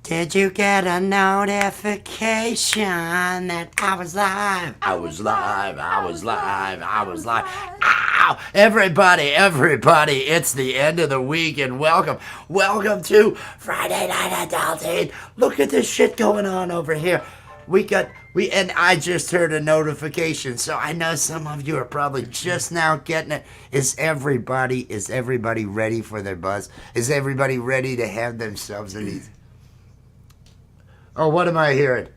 Did you get a notification that I was live? I was live. Ow! Everybody, it's the end of the week and welcome to Friday Night Adulting. Look at this shit going on over here. And I just heard a notification, so I know some of you are probably just now getting it. Is everybody ready for their buzz? Is everybody ready to have themselves an easy? Oh, what am I hearing?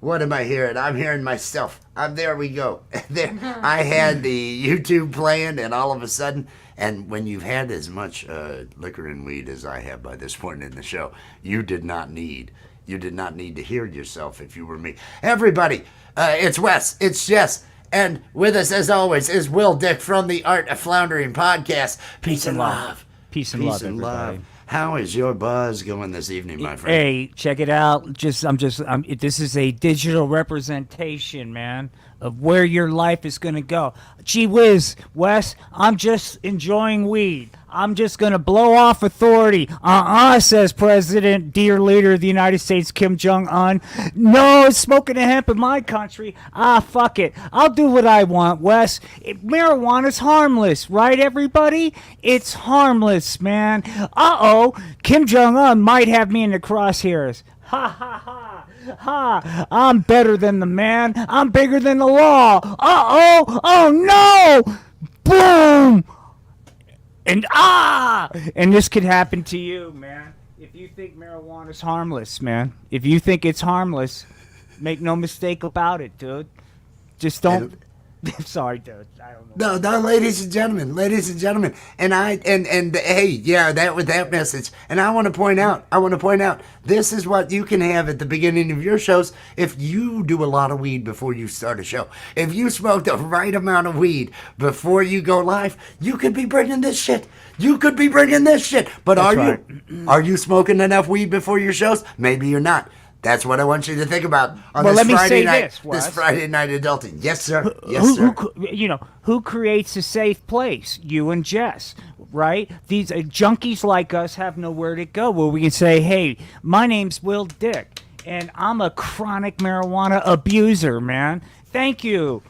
I'm hearing myself. There we go. There, I had the YouTube playing, and all of a sudden, and when you've had as much liquor and weed as I have by this point in the show, you did not need to hear yourself if you were me. Everybody, it's Wes, it's Jess, and with us as always is Will Dick from the Art of Floundering podcast. Peace and love. Peace and love, everybody. How is your buzz going this evening, my friend? Hey, check it out. This is a digital representation, man, of where your life is going to go. Gee whiz, Wes, I'm just enjoying weed. I'm just going to blow off authority. Says President, dear leader of the United States, Kim Jong-un. No smoking a hemp in my country. Fuck it. I'll do what I want, Wes. Marijuana's harmless, right, everybody? It's harmless, man. Kim Jong-un might have me in the crosshairs. Ha, ha, ha. Ha! I'm better than the man. I'm bigger than the law. Oh no! Boom! And this could happen to you, man. If you think marijuana's harmless, man. If you think it's harmless, make no mistake about it, dude. Just don't. Sorry, dude. I don't know. No, ladies and gentlemen, and hey, yeah, that message. And I want to point out, this is what you can have at the beginning of your shows if you do a lot of weed before you start a show. If you smoke the right amount of weed before you go live, you could be bringing this shit. But are you smoking enough weed before your shows? Maybe you're not. That's what I want you to think about on this Friday night adulting. Yes, sir. Who creates a safe place? You and Jess, right? These junkies like us have nowhere to go where we can say, hey, my name's Will Dick, and I'm a chronic marijuana abuser, man. Thank you.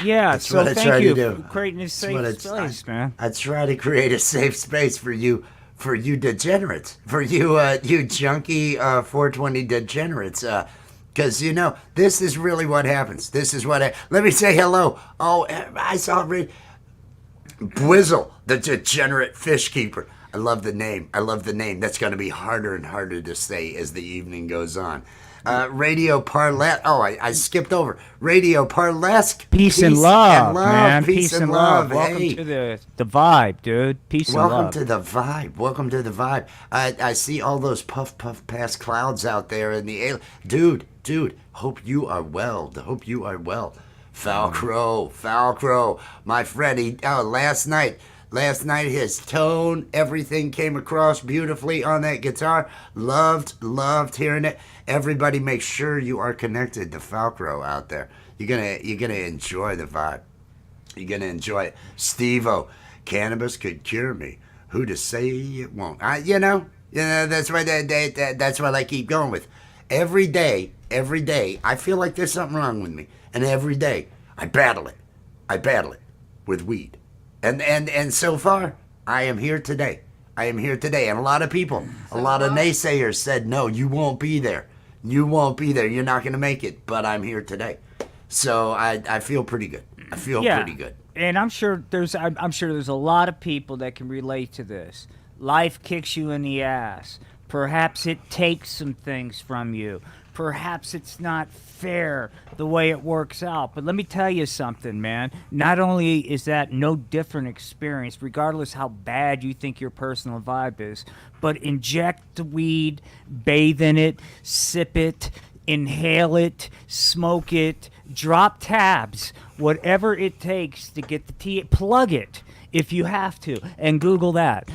Yeah, that's so thank you for creating a safe space, man. I try to create a safe space for you. For you degenerates, you junkie 420 degenerates, because this is really what happens. Let me say hello. Oh, I saw Bwizzle, the degenerate fish keeper. I love the name. That's going to be harder and harder to say as the evening goes on. Radio Parlette. Oh, I skipped over. Radio Parlesque. Peace and love, man. Peace and love. Welcome to the vibe, dude. Peace and love. Welcome to the vibe. I see all those puff past clouds out there in the air. Dude. Hope you are well. Foul Crow. My friend. Last night, his tone, everything came across beautifully on that guitar. Loved hearing it. Everybody, make sure you are connected to Falcro out there. You're gonna enjoy the vibe. You're gonna enjoy it. Steve-O, cannabis could cure me. Who to say it won't? That's why that's what I keep going with. Every day, I feel like there's something wrong with me, and every day I battle it with weed. And so far, I am here today. And a lot of people, a lot of naysayers said, no, you won't be there. You're not going to make it. But I'm here today. So I feel pretty good. Pretty good. And I'm sure there's a lot of people that can relate to this. Life kicks you in the ass. Perhaps it takes some things from you. Perhaps it's not fair the way it works out. But let me tell you something, man. Not only is that no different experience, regardless how bad you think your personal vibe is, but inject the weed, bathe in it, sip it, inhale it, smoke it, drop tabs, whatever it takes to get the tea, plug it. If you have to, and Google that,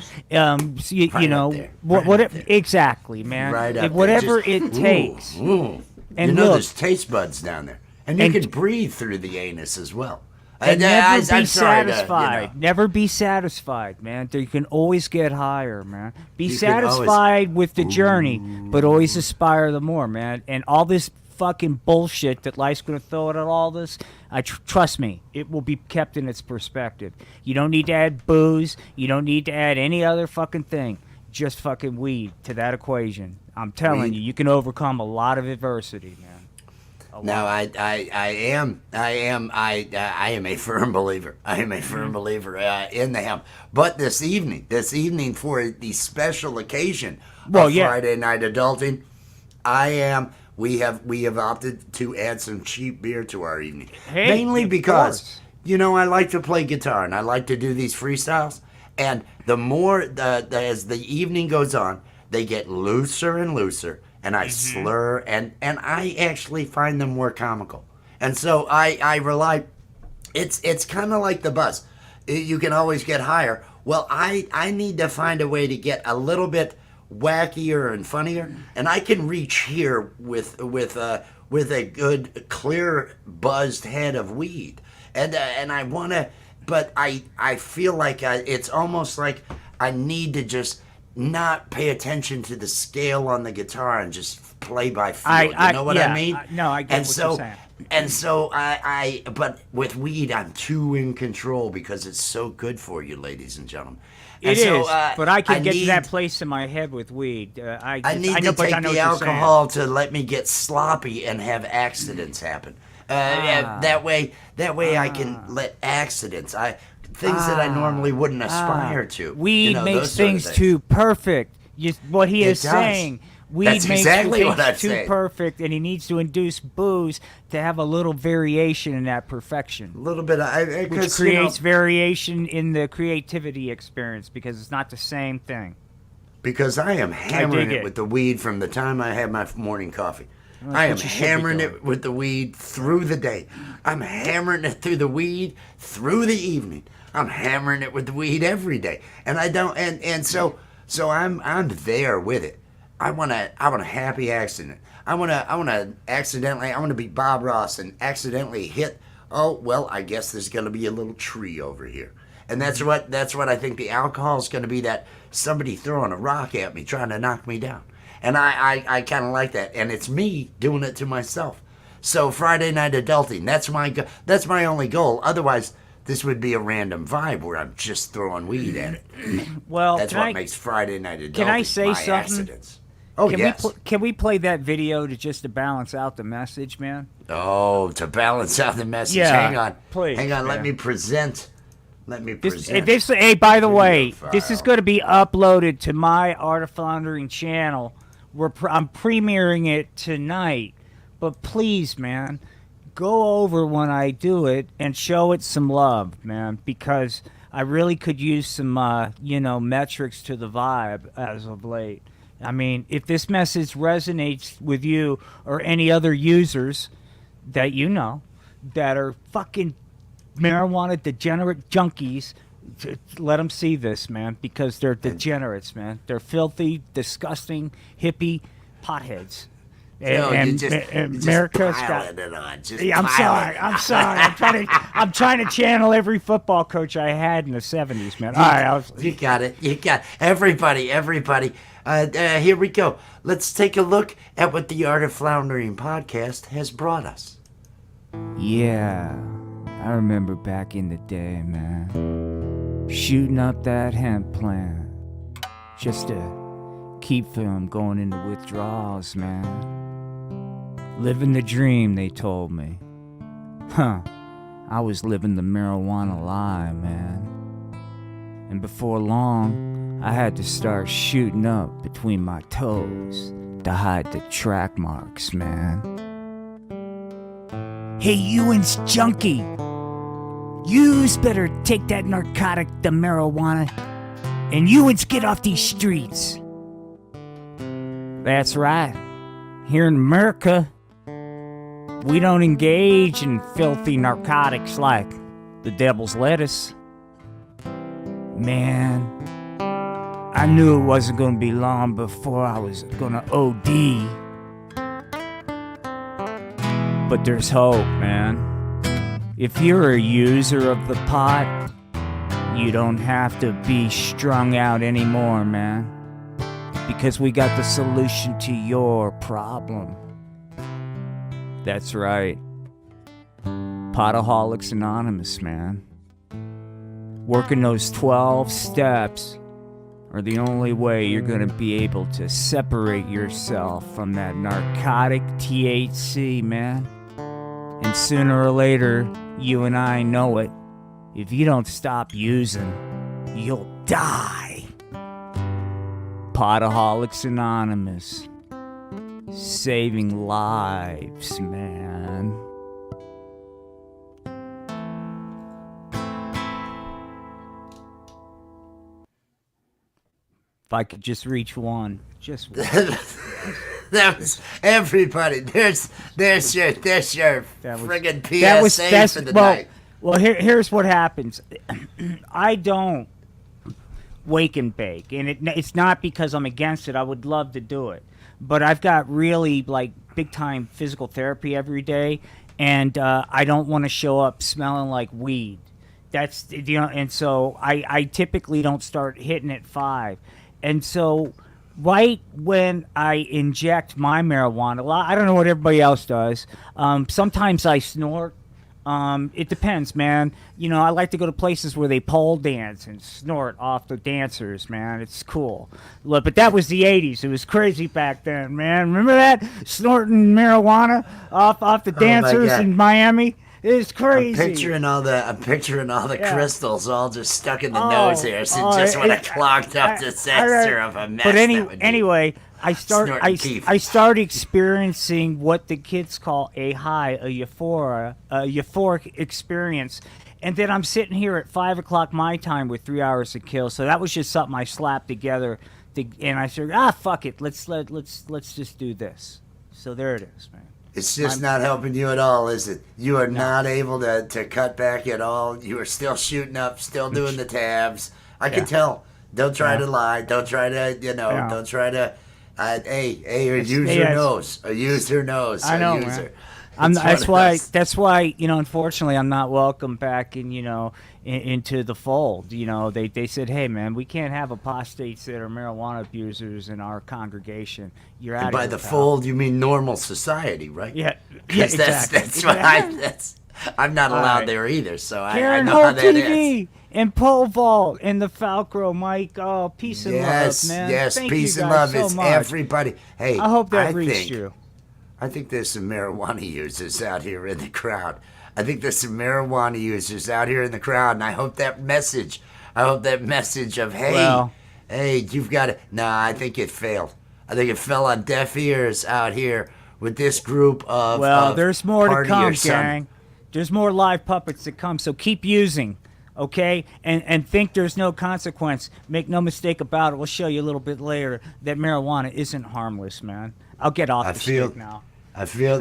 exactly, man. Right up whatever it takes. And there's taste buds down there, and you can breathe through the anus as well. And I'm never be sorry satisfied. Never be satisfied, man. You can always get higher, man. Be You can always- satisfied with the journey, but always aspire the more, man. And all this fucking bullshit that life's going to throw at all this, trust me, it will be kept in its perspective. You don't need to add booze. You don't need to add any other fucking thing. Just fucking weed to that equation. I'm telling you, you can overcome a lot of adversity, man. No, I am a firm believer. I am a firm believer in the hemp. But this evening for the special occasion of Friday Night Adulting, we have opted to add some cheap beer to our evening. Hey, mainly of because, course. I like to play guitar and I like to do these freestyles. And the more, as the evening goes on, they get looser and looser. And I slur, and I actually find them more comical. And so I rely, it's kind of like the buzz. You can always get higher. Well, I need to find a way to get a little bit wackier and funnier. And I can reach here with a good, clear, buzzed head of weed. And I want to, but I feel like it's almost like I need to just not pay attention to the scale on the guitar and just play by feel. You know what I mean? No, I get what you're saying. And so but with weed, I'm too in control because it's so good for you, ladies and gentlemen. It is, but I can get to that place in my head with weed. I need to take the alcohol to let me get sloppy and have accidents happen. That way I can let accidents. Things that I normally wouldn't aspire to. Weed makes things too perfect. What he is saying. Weed That's makes exactly what I'm things too saying. perfect, and he needs to induce booze to have a little variation in that perfection. A little bit, which creates variation in the creativity experience because it's not the same thing. Because I am hammering it with the weed from the time I have my morning coffee. I am hammering it with the weed through the day. I'm hammering it through the weed through the evening. I'm hammering it with the weed every day, and I don't. And so I'm there with it. I want a happy accident. I want to be Bob Ross and accidentally hit. Oh well, I guess there's going to be a little tree over here, and that's what I think the alcohol is going to be. That somebody throwing a rock at me, trying to knock me down. And I kind of like that, and it's me doing it to myself. So Friday Night Adulting, that's my only goal. Otherwise, this would be a random vibe where I'm just throwing weed at it. Well, that's what makes Friday Night Adulting. Can I say something? Accidents. Oh, yes. Can we play that video to balance out the message, man? Oh, to balance out the message. Yeah, hang on, please. Hang on. Man. Let me present. Hey, by the way, this is going to be uploaded to my Art of Floundering channel. I'm premiering it tonight, but please, man, go over when I do it and show it some love, man, because I really could use some, metrics to the vibe as of late. I mean, if this message resonates with you or any other users that you know that are fucking marijuana degenerate junkies, let them see this, man, because they're degenerates, man. They're filthy, disgusting, hippie potheads. America's got it on. I'm sorry. I'm trying to channel every football coach I had in the '70s, man. All right, you got it. Everybody. Here we go. Let's take a look at what the Art of Floundering podcast has brought us. Yeah, I remember back in the day, man, shooting up that hemp plant just to keep from going into withdrawals, man. Living the dream, they told me. I was living the marijuana lie, man. And before long, I had to start shooting up between my toes to hide the track marks, man. Hey, Ewan's junkie! Yous better take that narcotic, the marijuana, and Ewans get off these streets. That's right. Here in America, we don't engage in filthy narcotics like the devil's lettuce. Man, I knew it wasn't going to be long before I was going to OD. But there's hope, man. If you're a user of the pot, you don't have to be strung out anymore, man. Because we got the solution to your problem. That's right. Potaholics Anonymous, man. Working those 12 steps are the only way you're gonna be able to separate yourself from that narcotic THC, man. And sooner or later, you and I know it. If you don't stop using, you'll die. Potaholics Anonymous. Saving lives, man. If I could just reach one. Just one. That was everybody. There's your friggin' PSA for the night. Well, here's what happens. I don't wake and bake, and it's not because I'm against it. I would love to do it, but I've got really like big time physical therapy every day, and I don't want to show up smelling like weed. That's and so I typically don't start hitting at 5, and so right when I inject my marijuana, I don't know what everybody else does. Sometimes I snort. It depends, man. You know, I like to go to places where they pole dance and snort off the dancers, man. It's cool. Look, but that was the 80s. It was crazy back then, man. Remember that? Snorting marijuana off the dancers in Miami? It's crazy. I'm picturing all the crystals all just stuck in the nose hairs and just what a clogged up disaster of a mess. But anyway, I start experiencing what the kids call a high, a euphoric experience. And then I'm sitting here at 5 o'clock my time with 3 hours to kill. So that was just something I slapped together, and I said, fuck it, let's just do this. So there it is, man. It's just not helping you at all, is it? You are not able to cut back at all. You are still shooting up, still doing the tabs. I can tell. Don't try to lie. Don't try to, don't try to, or use your nose. Or use her nose. I know, man. That's why, unfortunately, I'm not welcome back into the fold. They said, hey, man, we can't have apostates that are marijuana abusers in our congregation. You're out of here, by the fold, you mean normal society, right? Yeah, exactly. That's what I'm not allowed there either, so I know how that TV is. And Pole Vault and the Falcro, Mike. Oh, peace and love, man. Yes, Thank peace you and guys love. so It's much. everybody. Hey, I hope that reached you. I think there's some marijuana users out here in the crowd. And I hope that message of, hey, you've got to, I think it failed. I think it fell on deaf ears out here with this group of there's more to come, partiers, gang. There's more live puppets to come, so keep using, okay? And think there's no consequence. Make no mistake about it. We'll show you a little bit later that marijuana isn't harmless, man. I'll get off the shit now. I feel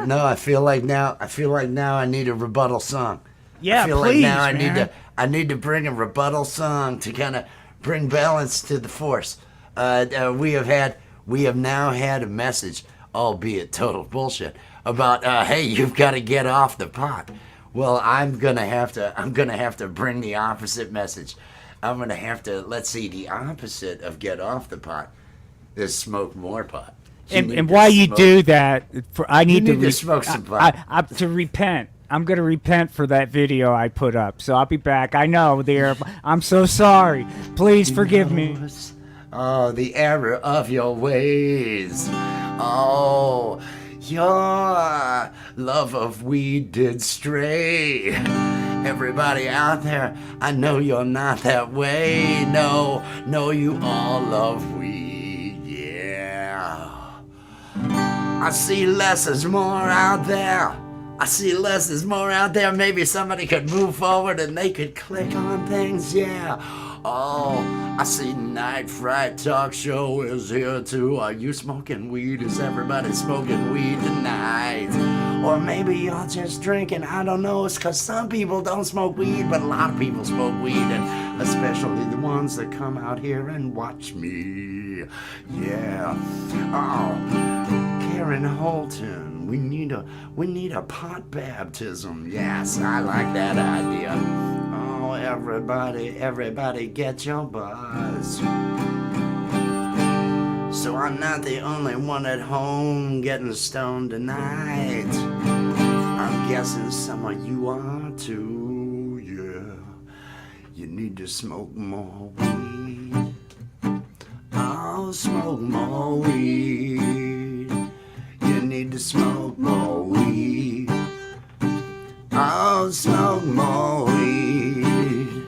like now I need a rebuttal song. Yeah, I feel please, like now man. I need to bring a rebuttal song to kind of bring balance to the force. We have now had a message, albeit total bullshit, about hey, you've got to get off the pot. Well, I'm gonna have to bring the opposite message. I'm gonna have to, the opposite of get off the pot is smoke more pot. And while you do that, I need to smoke some pot. To repent. I'm going to repent for that video I put up. So I'll be back. I know I'm so sorry. Please forgive me. Oh, the error of your ways. Oh, your love of weed did stray. Everybody out there, I know you're not that way. No, you all love weed. Yeah. I see less is more out there. Maybe somebody could move forward and they could click on things, yeah. Oh, I see Night Fright Talk Show is here too. Are you smoking weed? Is everybody smoking weed tonight? Or maybe you're just drinking, I don't know. It's because some people don't smoke weed, but a lot of people smoke weed, and especially the ones that come out here and watch me. Yeah. Oh, Karen Holton. We need a pot baptism. Yes, I like that idea. Oh, everybody get your buzz. So I'm not the only one at home getting stoned tonight. I'm guessing some of you are too, yeah. You need to smoke more weed. Oh, smoke more weed. You need to smoke more weed. Oh, smoke more weed.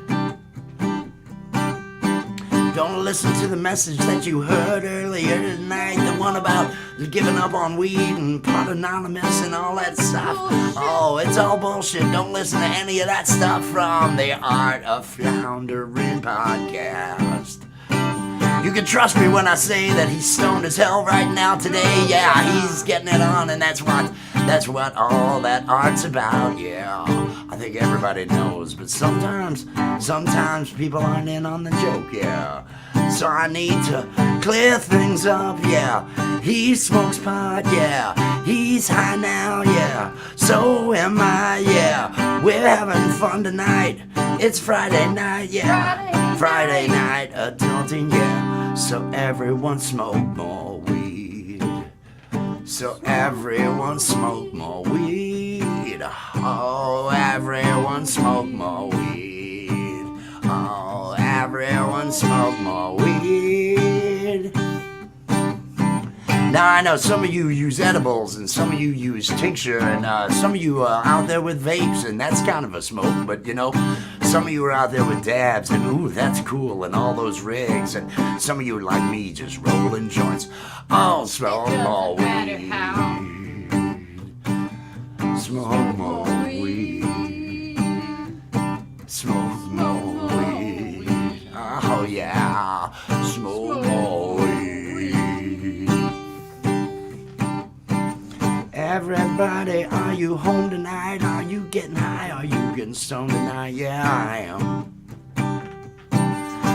Don't listen to the message that you heard earlier tonight, the one about giving up on weed and Pot Anonymous and all that stuff. Oh, it's all bullshit. Don't listen to any of that stuff from the Art of Floundering podcast. You can trust me when I say that he's stoned as hell right now today. Yeah, he's getting it on, and that's what all that art's about. Yeah, I think everybody knows, but sometimes people aren't in on the joke. Yeah, so I need to clear things up. Yeah, he smokes pot. Yeah, he's high now. Yeah, so am I. Yeah, we're having fun tonight. It's Friday night. Yeah, Friday night adulting. Yeah. So everyone smoke more weed. So everyone smoke more weed. Oh, everyone smoke more weed. Oh, everyone smoke more weed. Now I know some of you use edibles and some of you use tincture and some of you are out there with vapes and that's kind of a smoke, but you know, some of you are out there with dabs and ooh, that's cool and all those rigs, and some of you are like me just rolling joints. I'll smoke more weed. Smoke more weed. Smoke more weed. Oh yeah, smoke more weed. Everybody, are you home tonight? Are you getting high? Are you getting stoned tonight? Yeah, I am.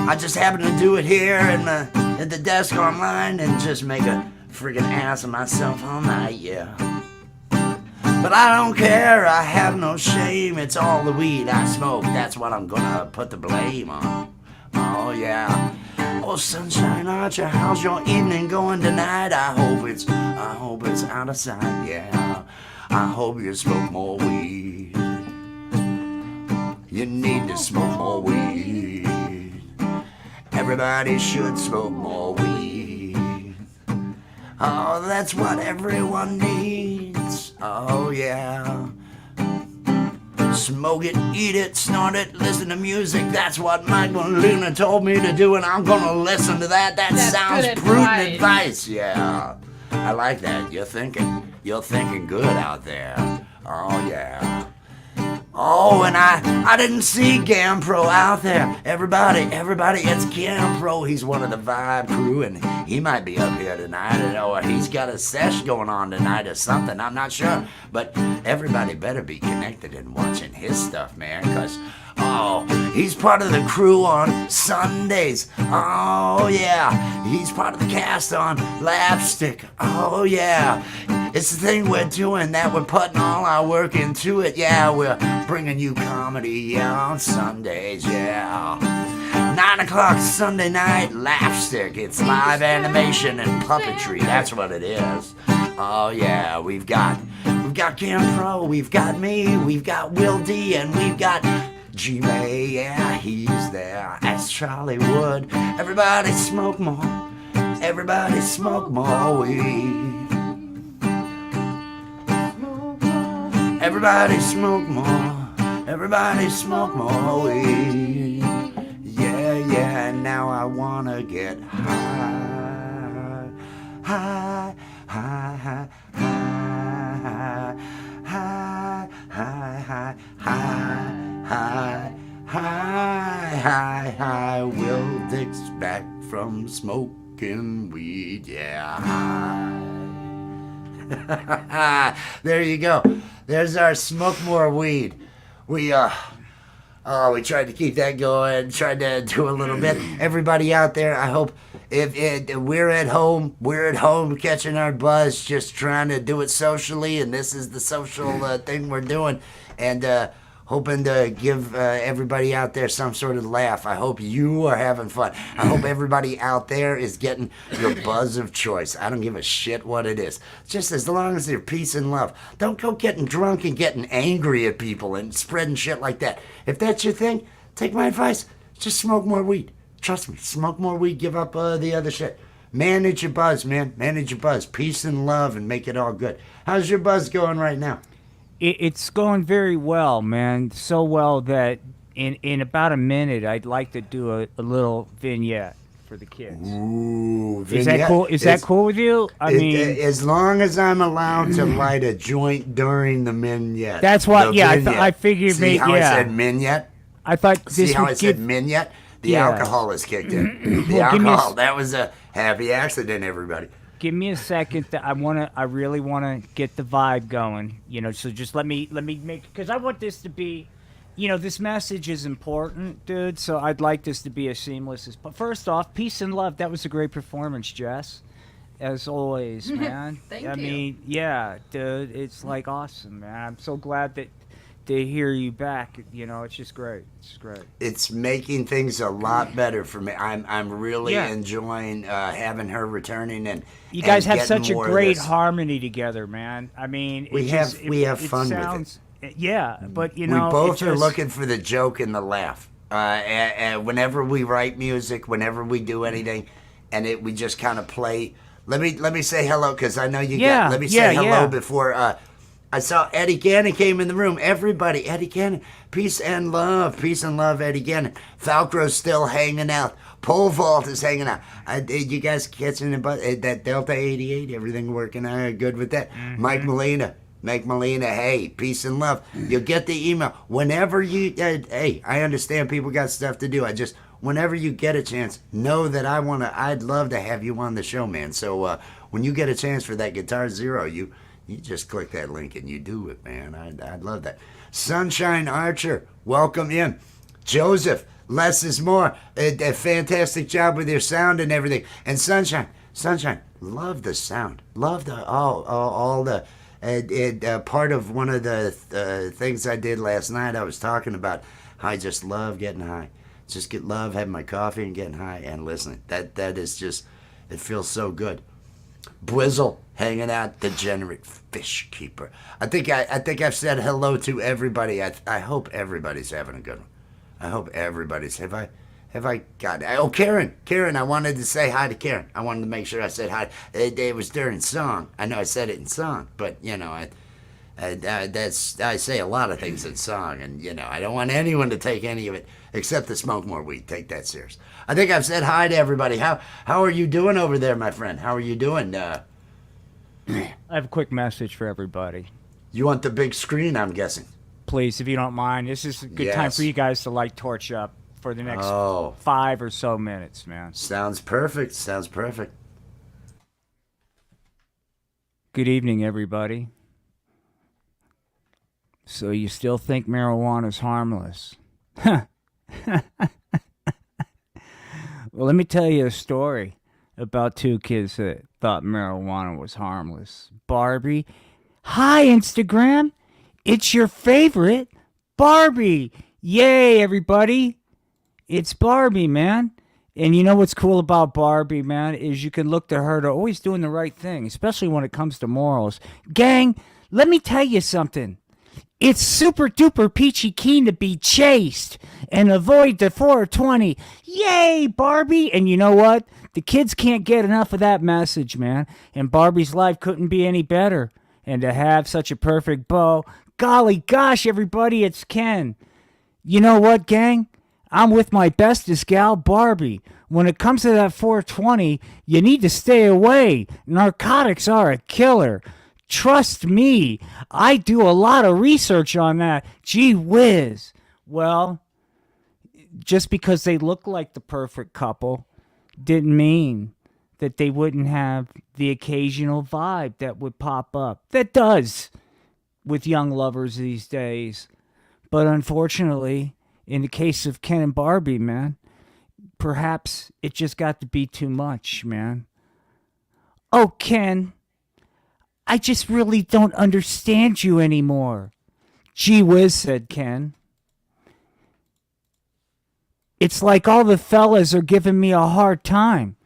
I just happen to do it here at the desk online and just make a friggin' ass of myself all night, yeah. But I don't care, I have no shame. It's all the weed I smoke, that's what I'm gonna put the blame on. Oh yeah. Oh, Sunshine Archer, how's your evening going tonight? I hope it's out of sight, yeah. I hope you smoke more weed. You need to smoke more weed. Everybody should smoke more weed. Oh, that's what everyone needs. Oh, yeah. Smoke it, eat it, snort it, listen to music. That's what Michael Luna told me to do, and I'm gonna listen to that. That sounds prudent advice. Yeah, I like that. You're thinking good out there. Oh yeah. Oh, and I didn't see GamPro out there. Everybody, it's GamPro. He's one of the Vibe crew, and he might be up here tonight, or he's got a sesh going on tonight or something. I'm not sure, but everybody better be connected and watching his stuff, man, because, oh, he's part of the crew on Sundays. Oh, yeah. He's part of the cast on Lapstick. Oh, yeah. It's the thing we're doing, that we're putting all our work into it. Yeah, we're bringing you comedy, yeah, on Sundays, yeah. 9 o'clock Sunday night, Lapstick. It's live animation and puppetry. That's what it is. Oh yeah, we've got GamPro, we've got me, we've got Will D, and we've got G-May. Yeah, he's there as Charlie Wood. Everybody smoke more. Everybody smoke more weed. Everybody smoke more. Everybody smoke more weed. Yeah, now I wanna get high. High, high, high, high, high, high, high, high, high. Will Dick's back from smoking weed. Yeah, high. There you go. There's our smoke more weed. We Oh, we tried to keep that going, tried to do a little bit. Everybody out there, I hope if we're at home catching our buzz, just trying to do it socially, and this is the social thing we're doing, and hoping to give everybody out there some sort of laugh. I hope you are having fun. I hope everybody out there is getting your buzz of choice. I don't give a shit what it is. Just as long as they're peace and love. Don't go getting drunk and getting angry at people and spreading shit like that. If that's your thing, take my advice. Just smoke more weed. Trust me, smoke more weed, give up the other shit. Manage your buzz, man. Manage your buzz. Peace and love and make it all good. How's your buzz going right now? It's going very well, man. So well that in about a minute, I'd like to do a little vignette for the kids. Ooh, Is that cool? Is that cool with you? I mean, as long as I'm allowed to light a joint during the vignette. That's what. The Yeah, vignette. I figured. See how I yeah, said vignette? I thought this See how would I said give. vignette? The Yeah. alcohol has kicked in. The Well, give me a alcohol. s- That was a happy accident, everybody. Give me a second. I really wanna get the vibe going. So just let me make, because I want this to be, this message is important, dude. So I'd like this to be as seamless as. But first off, peace and love. That was a great performance, Jess. As always, man. Thank I you. mean, yeah, dude. It's like awesome, man. I'm so glad that to hear you back. It's just great. It's great. It's making things a lot better for me. I'm really Yeah. enjoying having her returning and You guys and have getting such a more of great this. harmany together, man. I mean, We have fun with it. Yeah, but We it both are just- looking for the joke and the laugh. Whenever we write music, whenever we do anything, and we just kind of play. Let me say hello because I know you. Yeah, Let me yeah, say hello yeah. before. I saw Eddie Gannon came in the room. Everybody, Eddie Gannon, peace and love, Eddie Gannon. Falcro's still hanging out. Pole vault is hanging out. You guys catching that Delta 88? Everything working good with that? Mm-hmm. Mike Molina, hey, peace and love. You'll get the email whenever you. Hey, I understand people got stuff to do. Whenever you get a chance, know that I'd love to have you on the show, man. So when you get a chance for that Guitar Zero, you just click that link and you do it, man. I'd love that. Sunshine Archer, welcome in. Joseph, less is more. A fantastic job with your sound and everything. And Sunshine, love the sound. Love the all the. Part of one of the things I did last night, I was talking about how I just love getting high. Love having my coffee and getting high and listening. That is just, it feels so good. Bwizzle hanging out, degenerate fish keeper. I think I've said hello to everybody. I hope everybody's having a good one. I hope everybody's. Have I got? Oh, Karen. I wanted to say hi to Karen. I wanted to make sure I said hi. It was during song. I know I said it in song, but I say a lot of things in song, and I don't want anyone to take any of it except to smoke more weed. Take that serious. I think I've said hi to everybody. How are you doing over there, my friend? How are you doing? I have a quick message for everybody. You want the big screen, I'm guessing. Please, if you don't mind, this is a good time Yes. for you guys to light torch up for the next Oh. 5 or so minutes, man. Sounds perfect. Good evening, everybody. So you still think marijuana's harmless? Well, let me tell you a story about two kids that thought marijuana was harmless. Barbie. Hi, Instagram. It's your favorite, Barbie. Yay, everybody. It's Barbie, man. And you know what's cool about Barbie, man, is you can look to her to always doing the right thing, especially when it comes to morals. Gang, let me tell you something. It's super duper peachy keen to be chased and avoid the 420. Yay, Barbie! And you know what? The kids can't get enough of that message, man. And Barbie's life couldn't be any better. And to have such a perfect beau, golly gosh, everybody, it's Ken. You know what, gang? I'm with my bestest gal, Barbie. When it comes to that 420, you need to stay away. Narcotics are a killer. Trust me, I do a lot of research on that. Gee whiz. Well, just because they look like the perfect couple didn't mean that they wouldn't have the occasional vibe that would pop up. That does with young lovers these days. But unfortunately, in the case of Ken and Barbie, man, perhaps it just got to be too much, man. Oh, Ken, I just really don't understand you anymore. Gee whiz, said Ken. It's like all the fellas are giving me a hard time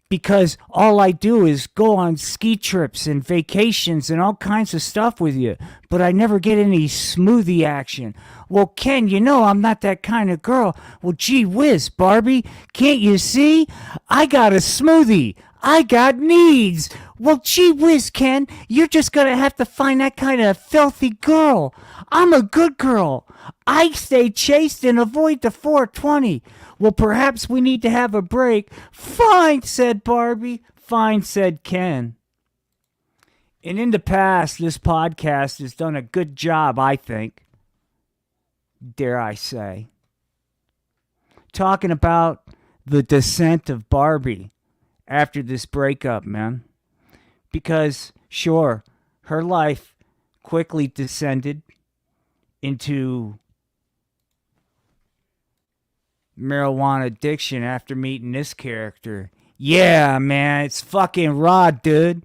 because all I do is go on ski trips and vacations and all kinds of stuff with you, but I never get any smoothie action. Well, Ken, you know I'm not that kind of girl. Well, gee whiz, Barbie, can't you see? I got a smoothie. I got needs. Well, gee whiz, Ken, you're just gonna have to find that kind of filthy girl. I'm a good girl. I stay chaste and avoid the 420. Well, perhaps we need to have a break. Fine, said Barbie. Fine, said Ken. And in the past, this podcast has done a good job, I think, dare I say, talking about the descent of Barbie after this breakup, man. Because, sure, her life quickly descended into marijuana addiction after meeting this character. Yeah, man, it's fucking Rod, dude.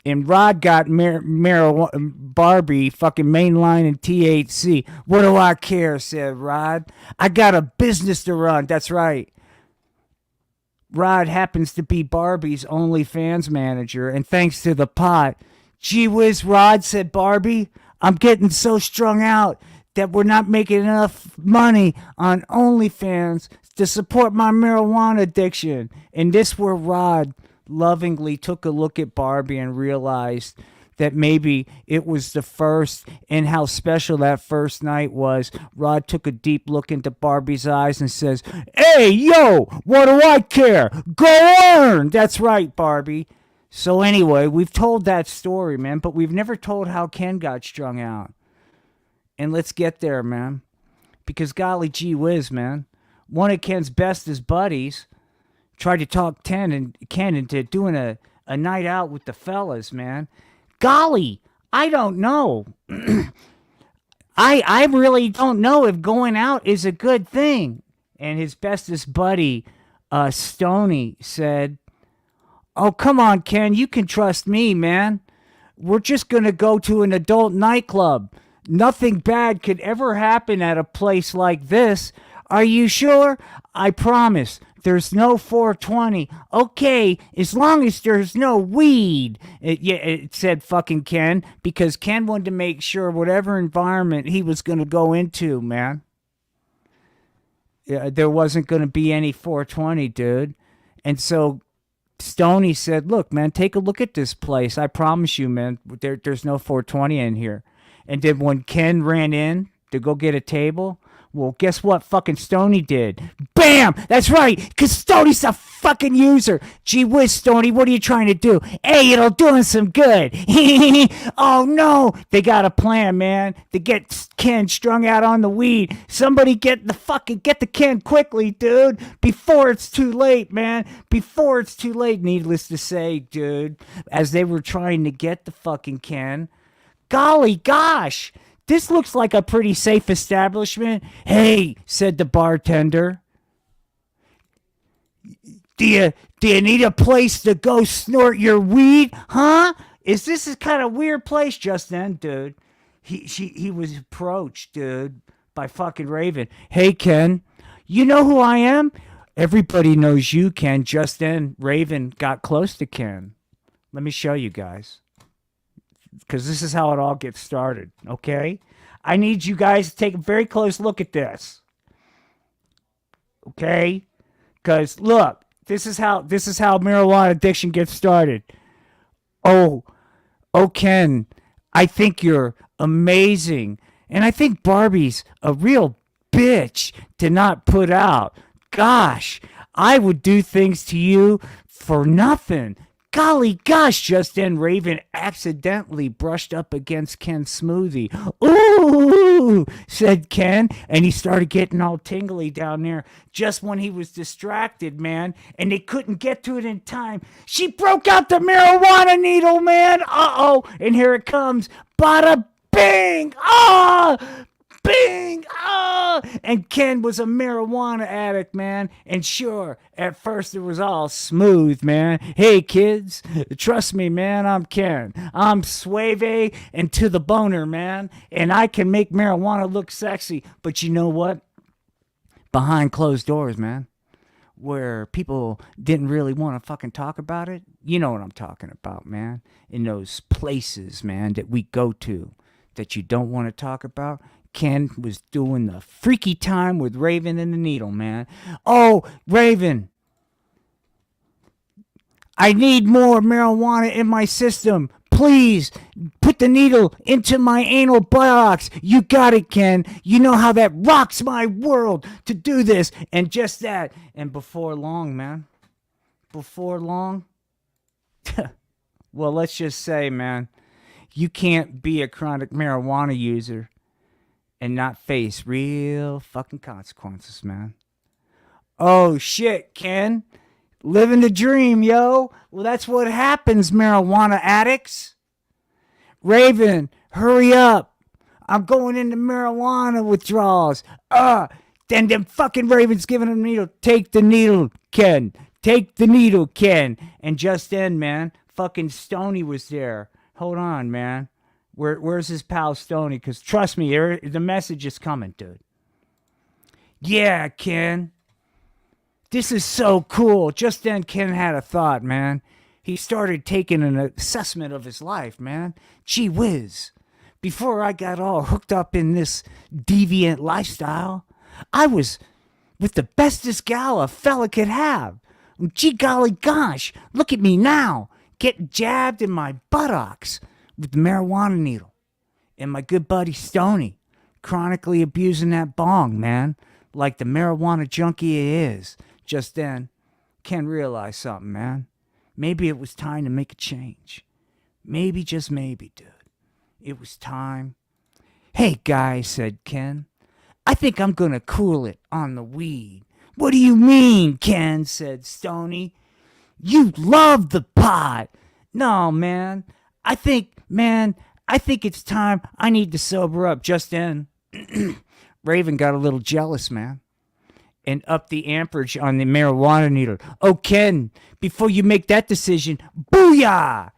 And Rod got marijuana, Barbie fucking mainline and THC. What do I care, said Rod. I got a business to run. That's right. Rod happens to be Barbie's OnlyFans manager, and thanks to the pot. Gee whiz, Rod, said Barbie. I'm getting so strung out that we're not making enough money on OnlyFans to support my marijuana addiction. And this where Rod lovingly took a look at Barbie and realized that maybe it was the first, and how special that first night was. Rod took a deep look into Barbie's eyes and says, "Hey, yo, what do I care? Go earn!" That's right, Barbie. So anyway, we've told that story, man, but we've never told how Ken got strung out. And let's get there, man. Because golly gee whiz, man. One of Ken's bestest buddies tried to talk Ken into doing a night out with the fellas, man. Golly, I don't know. I really don't know if going out is a good thing. And his bestest buddy, Stoney, said, "Oh, come on, Ken, you can trust me, man. We're just going to go to an adult nightclub. Nothing bad could ever happen at a place like this. Are you sure? I promise. There's no 420. Okay, as long as there's no weed." It said fucking Ken, because Ken wanted to make sure whatever environment he was going to go into, man, there wasn't going to be any 420, dude. And so Stoney said, "Look, man, take a look at this place. I promise you, man, there's no 420 in here." And then when Ken ran in to go get a table, well, guess what fucking Stoney did? Bam! That's right, because Stoney's a fucking user. Gee whiz, Stoney, what are you trying to do? Hey, it'll do him some good. Oh, no. They got a plan, man, to get Ken strung out on the weed. Somebody get the Ken quickly, dude, before it's too late, man. Before it's too late, needless to say, dude, as they were trying to get the fucking Ken. Golly gosh, this looks like a pretty safe establishment. Hey, said the bartender. Do you need a place to go snort your weed? Huh? Is this a kind of weird place? Just then, dude, he was approached, dude, by fucking Raven. Hey, Ken, you know who I am? Everybody knows you, Ken. Just then, Raven got close to Ken. Let me show you guys, because this is how it all gets started, okay? I need you guys to take a very close look at this, okay? Because look, this is how marijuana addiction gets started. Oh, Ken, I think you're amazing, and I think Barbie's a real bitch to not put out. Gosh, I would do things to you for nothing. Golly gosh, just then Raven accidentally brushed up against Ken's smoothie. Ooh, said Ken, and he started getting all tingly down there just when he was distracted, man, and they couldn't get to it in time. She broke out the marijuana needle, man. Uh-oh, and here it comes. Bada bing! Ah! Bing! Oh! And Ken was a marijuana addict, man. And sure, at first it was all smooth, man. Hey, kids, trust me, man, I'm Ken. I'm suave and to the boner, man. And I can make marijuana look sexy. But you know what? Behind closed doors, man, where people didn't really want to fucking talk about it. You know what I'm talking about, man. In those places, man, that we go to that you don't want to talk about. Ken was doing the freaky time with Raven and the needle, man. Oh, Raven, I need more marijuana in my system. Please put the needle into my anal buttocks. You got it, Ken. You know how that rocks my world to do this. And just that. And before long, man. Before long. Well, let's just say, man, you can't be a chronic marijuana user and not face real fucking consequences, man. Oh, shit, Ken. Living the dream, yo. Well, that's what happens, marijuana addicts. Raven, hurry up. I'm going into marijuana withdrawals. Then them fucking Ravens giving him the needle. Take the needle, Ken. Take the needle, Ken. And just then, man, fucking Stoney was there. Hold on, man. Where's his pal Stoney? Because trust me, the message is coming, dude. Yeah, Ken. This is so cool. Just then, Ken had a thought, man. He started taking an assessment of his life, man. Gee whiz. Before I got all hooked up in this deviant lifestyle, I was with the bestest gal a fella could have. Gee golly gosh, look at me now, getting jabbed in my buttocks with the marijuana needle. And my good buddy Stoney, chronically abusing that bong, man, like the marijuana junkie he is. Just then, Ken realized something, man. Maybe it was time to make a change. Maybe, just maybe, dude. It was time. Hey, guys, said Ken. I think I'm going to cool it on the weed. What do you mean, Ken, said Stoney. You love the pot. No, man. I think it's time I need to sober up. Just then, Raven got a little jealous, man, and upped the amperage on the marijuana needle. Oh, Ken, before you make that decision, booyah!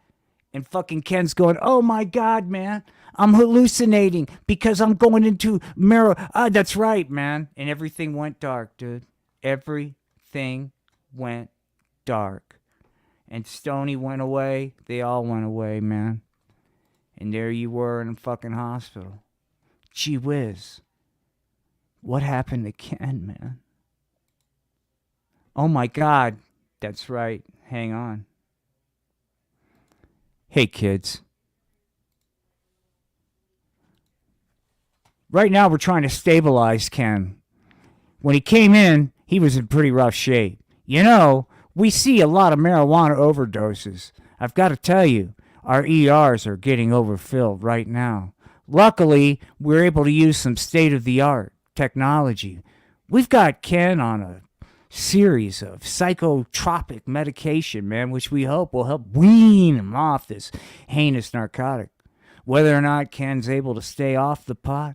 And fucking Ken's going, oh my God, man, I'm hallucinating because I'm going into that's right, man. And everything went dark, dude. Everything went dark. And Stoney went away. They all went away, man. And there you were in a fucking hospital. Gee whiz. What happened to Ken, man? Oh my God. That's right. Hang on. Hey, kids. Right now, we're trying to stabilize Ken. When he came in, he was in pretty rough shape. You know, we see a lot of marijuana overdoses. I've got to tell you, our ERs are getting overfilled right now. Luckily, we're able to use some state-of-the-art technology. We've got Ken on a series of psychotropic medication, man, which we hope will help wean him off this heinous narcotic. Whether or not Ken's able to stay off the pot,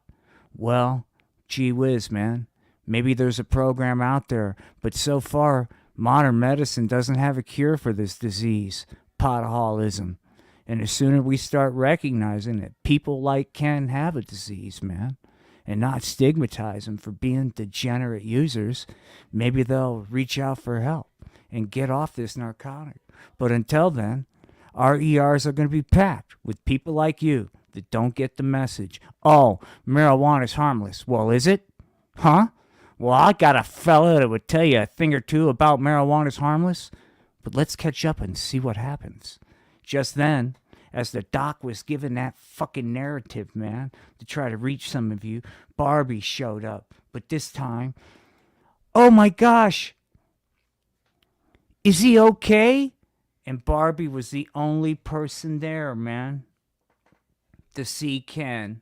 well, gee whiz, man. Maybe there's a program out there, but so far, modern medicine doesn't have a cure for this disease, potaholism. And as soon as we start recognizing that people like Ken have a disease, man, and not stigmatize them for being degenerate users, maybe they'll reach out for help and get off this narcotic. But until then, our ERs are going to be packed with people like you that don't get the message. Oh, marijuana's harmless. Well, is it? Huh? Well, I got a fella that would tell you a thing or two about marijuana's harmless. But let's catch up and see what happens. Just then, as the doc was giving that fucking narrative, man, to try to reach some of you, Barbie showed up. But this time, oh my gosh, is he okay? And Barbie was the only person there, man, to see Ken.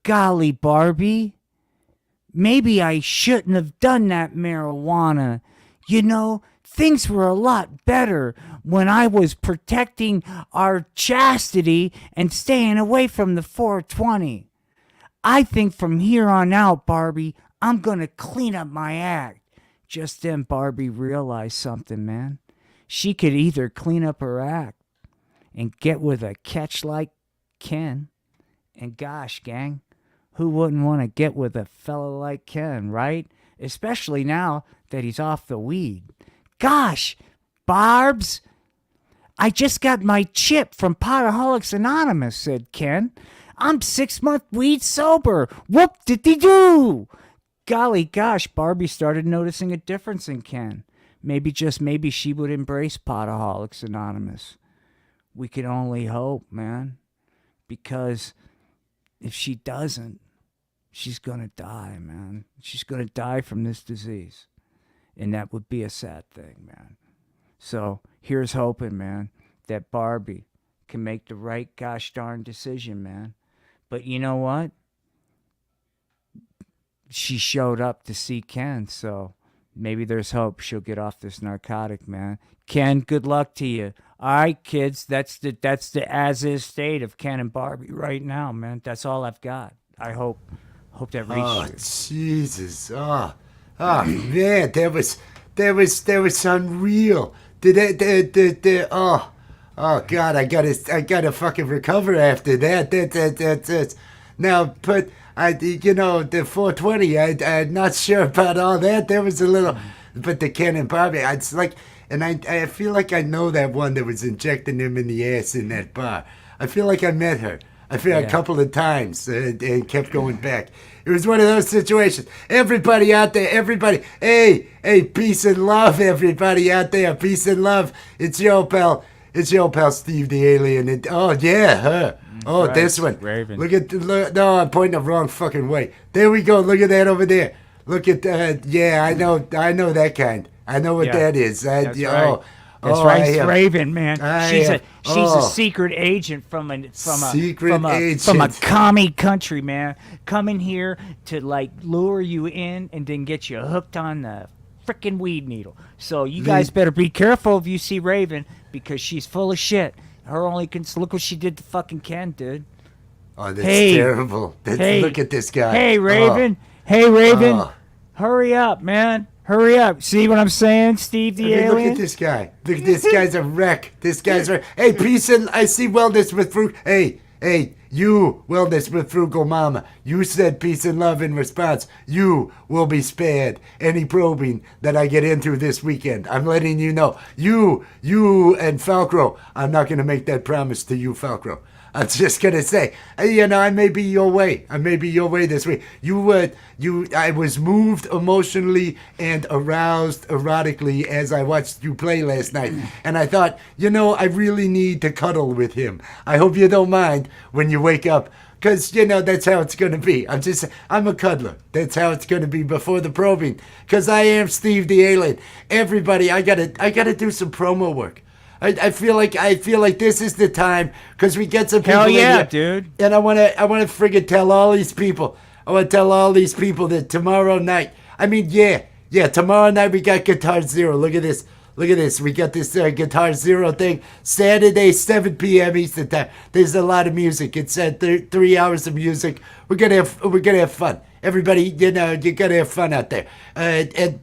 Golly, Barbie, maybe I shouldn't have done that marijuana. You know, things were a lot better when I was protecting our chastity and staying away from the 420. I think from here on out, Barbie, I'm going to clean up my act. Just then, Barbie realized something, man. She could either clean up her act and get with a catch like Ken. And gosh, gang, who wouldn't want to get with a fella like Ken, right? Especially now that he's off the weed. Gosh, Barbs, I just got my chip from Potaholics Anonymous, said Ken. I'm 6 month weed sober. Whoop did they do? Golly gosh, Barbie started noticing a difference in Ken. Maybe, just maybe, she would embrace Potaholics Anonymous. We can only hope, man. Because if she doesn't, she's going to die, man. She's going to die from this disease. And that would be a sad thing, man. So here's hoping, man, that Barbie can make the right gosh darn decision, man. But you know what? She showed up to see Ken, so maybe there's hope she'll get off this narcotic, man. Ken, good luck to you. All right, kids, that's the as is state of Ken and Barbie right now, man. That's all I've got. I hope that reached Oh, you. Jesus. Man, that was unreal. Oh God, I gotta fucking recover after that. That's now, but the 420. I'm not sure about all that. There was a little, but the Ken and Barbie. It's like, and I feel like I know that one that was injecting him in the ass in that bar. I feel like I met her. I feel a couple of times and kept going back. It was one of those situations. Everybody out there, everybody, hey, peace and love, everybody out there, peace and love. It's your pal Steve the Alien. Oh yeah, her. Oh, right. this one. Raven. No, I'm pointing the wrong fucking way. There we go. Look at that over there. Look at yeah, I know that kind. I know what that is. That's right. That's right, it's Raven, man. She's a secret agent from a commie country, man. Coming here to like lure you in and then get you hooked on the frickin' weed needle. So you guys better be careful if you see Raven because she's full of shit. Her only look what she did to fucking Ken, dude. Oh, that's terrible. Look at this guy. Hey, Raven. Hey, Raven. Hurry up, man. Hurry up. See what I'm saying, Steve the Alien? Look at this guy. Look, this guy's a wreck. This guy's a wreck. Hey, peace and I see wellness with fruit. Hey, you, wellness with frugal mama. You said peace and love in response. You will be spared any probing that I get into this weekend. I'm letting you know. You and Falcro. I'm not going to make that promise to you, Falcro. I'm just gonna say, I may be your way. I may be your way this week. I was moved emotionally and aroused erotically as I watched you play last night, and I thought, I really need to cuddle with him. I hope you don't mind when you wake up, because that's how it's gonna be. I'm a cuddler. That's how it's gonna be before the probing, because I am Steve the Alien. Everybody, I gotta do some promo work. I feel like this is the time because we get some people. Hell yeah, in here, dude! And I wanna friggin' tell all these people. I wanna tell all these people that tomorrow night. I mean, tomorrow night we got Guitar Zero. Look at this. We got this Guitar Zero thing. Saturday, 7 p.m. Eastern time. There's a lot of music. It's 3 hours of music. We're gonna have fun. Everybody, you gotta have fun out there.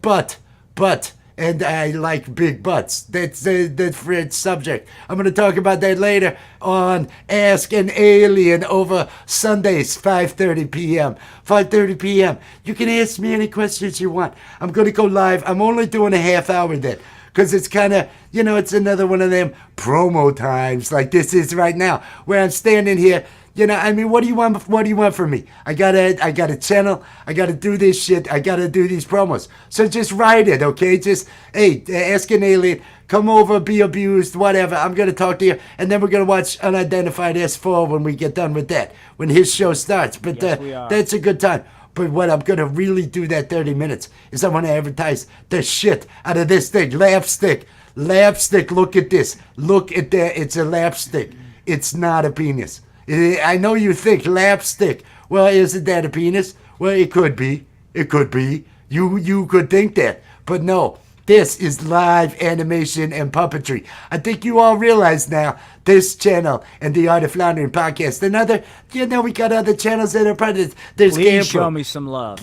But. And I like big butts. That's for its subject. I'm going to talk about that later on Ask an Alien over Sundays, 5:30 p.m. 5:30 p.m. You can ask me any questions you want. I'm going to go live. I'm only doing a half hour then. Because it's kind of, it's another one of them promo times like this is right now. Where I'm standing here. What do you want? What do you want from me? I got a channel. I gotta do this shit. I gotta do these promos. So just write it, okay? Just ask an alien. Come over, be abused, whatever. I'm gonna talk to you, and then we're gonna watch Unidentified S4 when we get done with that. When his show starts. But yes, we are. That's a good time. But what I'm gonna really do that 30 minutes is I want to advertise the shit out of this thing. Lapstick. Look at this. Look at that. It's a lapstick. It's not a penis. I know you think lapstick. Well, isn't that a penis? Well, it could be. You could think that. But no, This is live animation and puppetry. I think you all realize now this channel and the Art of Floundering podcast. Another, we got other channels that are part of this. There's Please Gampro. show me some love.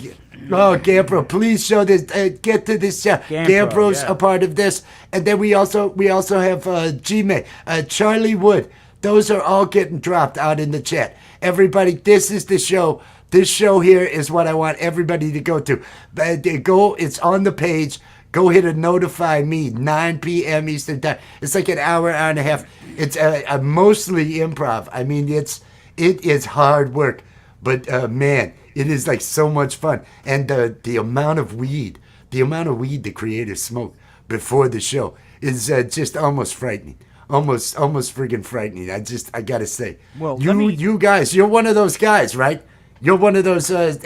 Oh, Gampro, please show this. Get to this channel. Gampro's a part of this, and then we also have G-May, Charlie Wood. Those are all getting dropped out in the chat. Everybody, this is the show. This show here is what I want everybody to go to. It's on the page. Go hit a notify me, 9 p.m. Eastern time. It's like an hour and a half. It's mostly improv. I mean, it is hard work, but man, it is like so much fun. And the amount of weed the creators smoke before the show is just almost frightening. Almost friggin' frightening. I gotta say. Well, you guys, you're one of those guys, right? You're one of those SOBs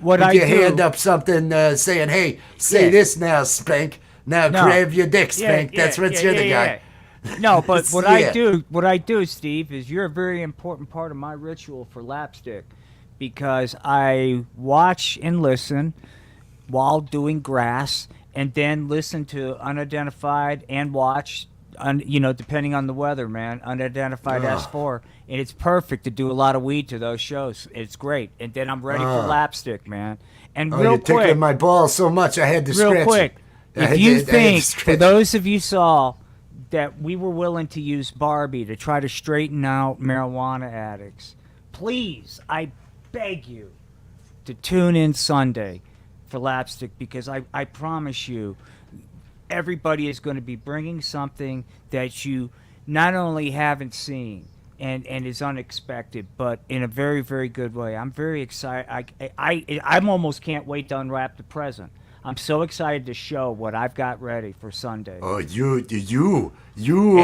with your hand up something saying, hey, say this now, Spank. Now grab your dick, Spank. That's what you're the guy. No, but what I do, Steve, is you're a very important part of my ritual for Lapstick, because I watch and listen while doing grass, and then listen to Unidentified and watch, depending on the weather, man, Unidentified S4. And it's perfect to do a lot of weed to those shows. It's great. And then I'm ready for Lapstick, man. And real you're quick, tickling my balls so much I had to scratch real quick, it. if you think, for those of you saw that we were willing to use Barbie to try to straighten out marijuana addicts, please, I beg you to tune in Sunday for Lapstick, because I promise you, everybody is going to be bringing something that you not only haven't seen and is unexpected, but in a very, very good way. I'm very excited. I'm almost can't wait to unwrap the present. I'm so excited to show what I've got ready for Sunday. Oh, you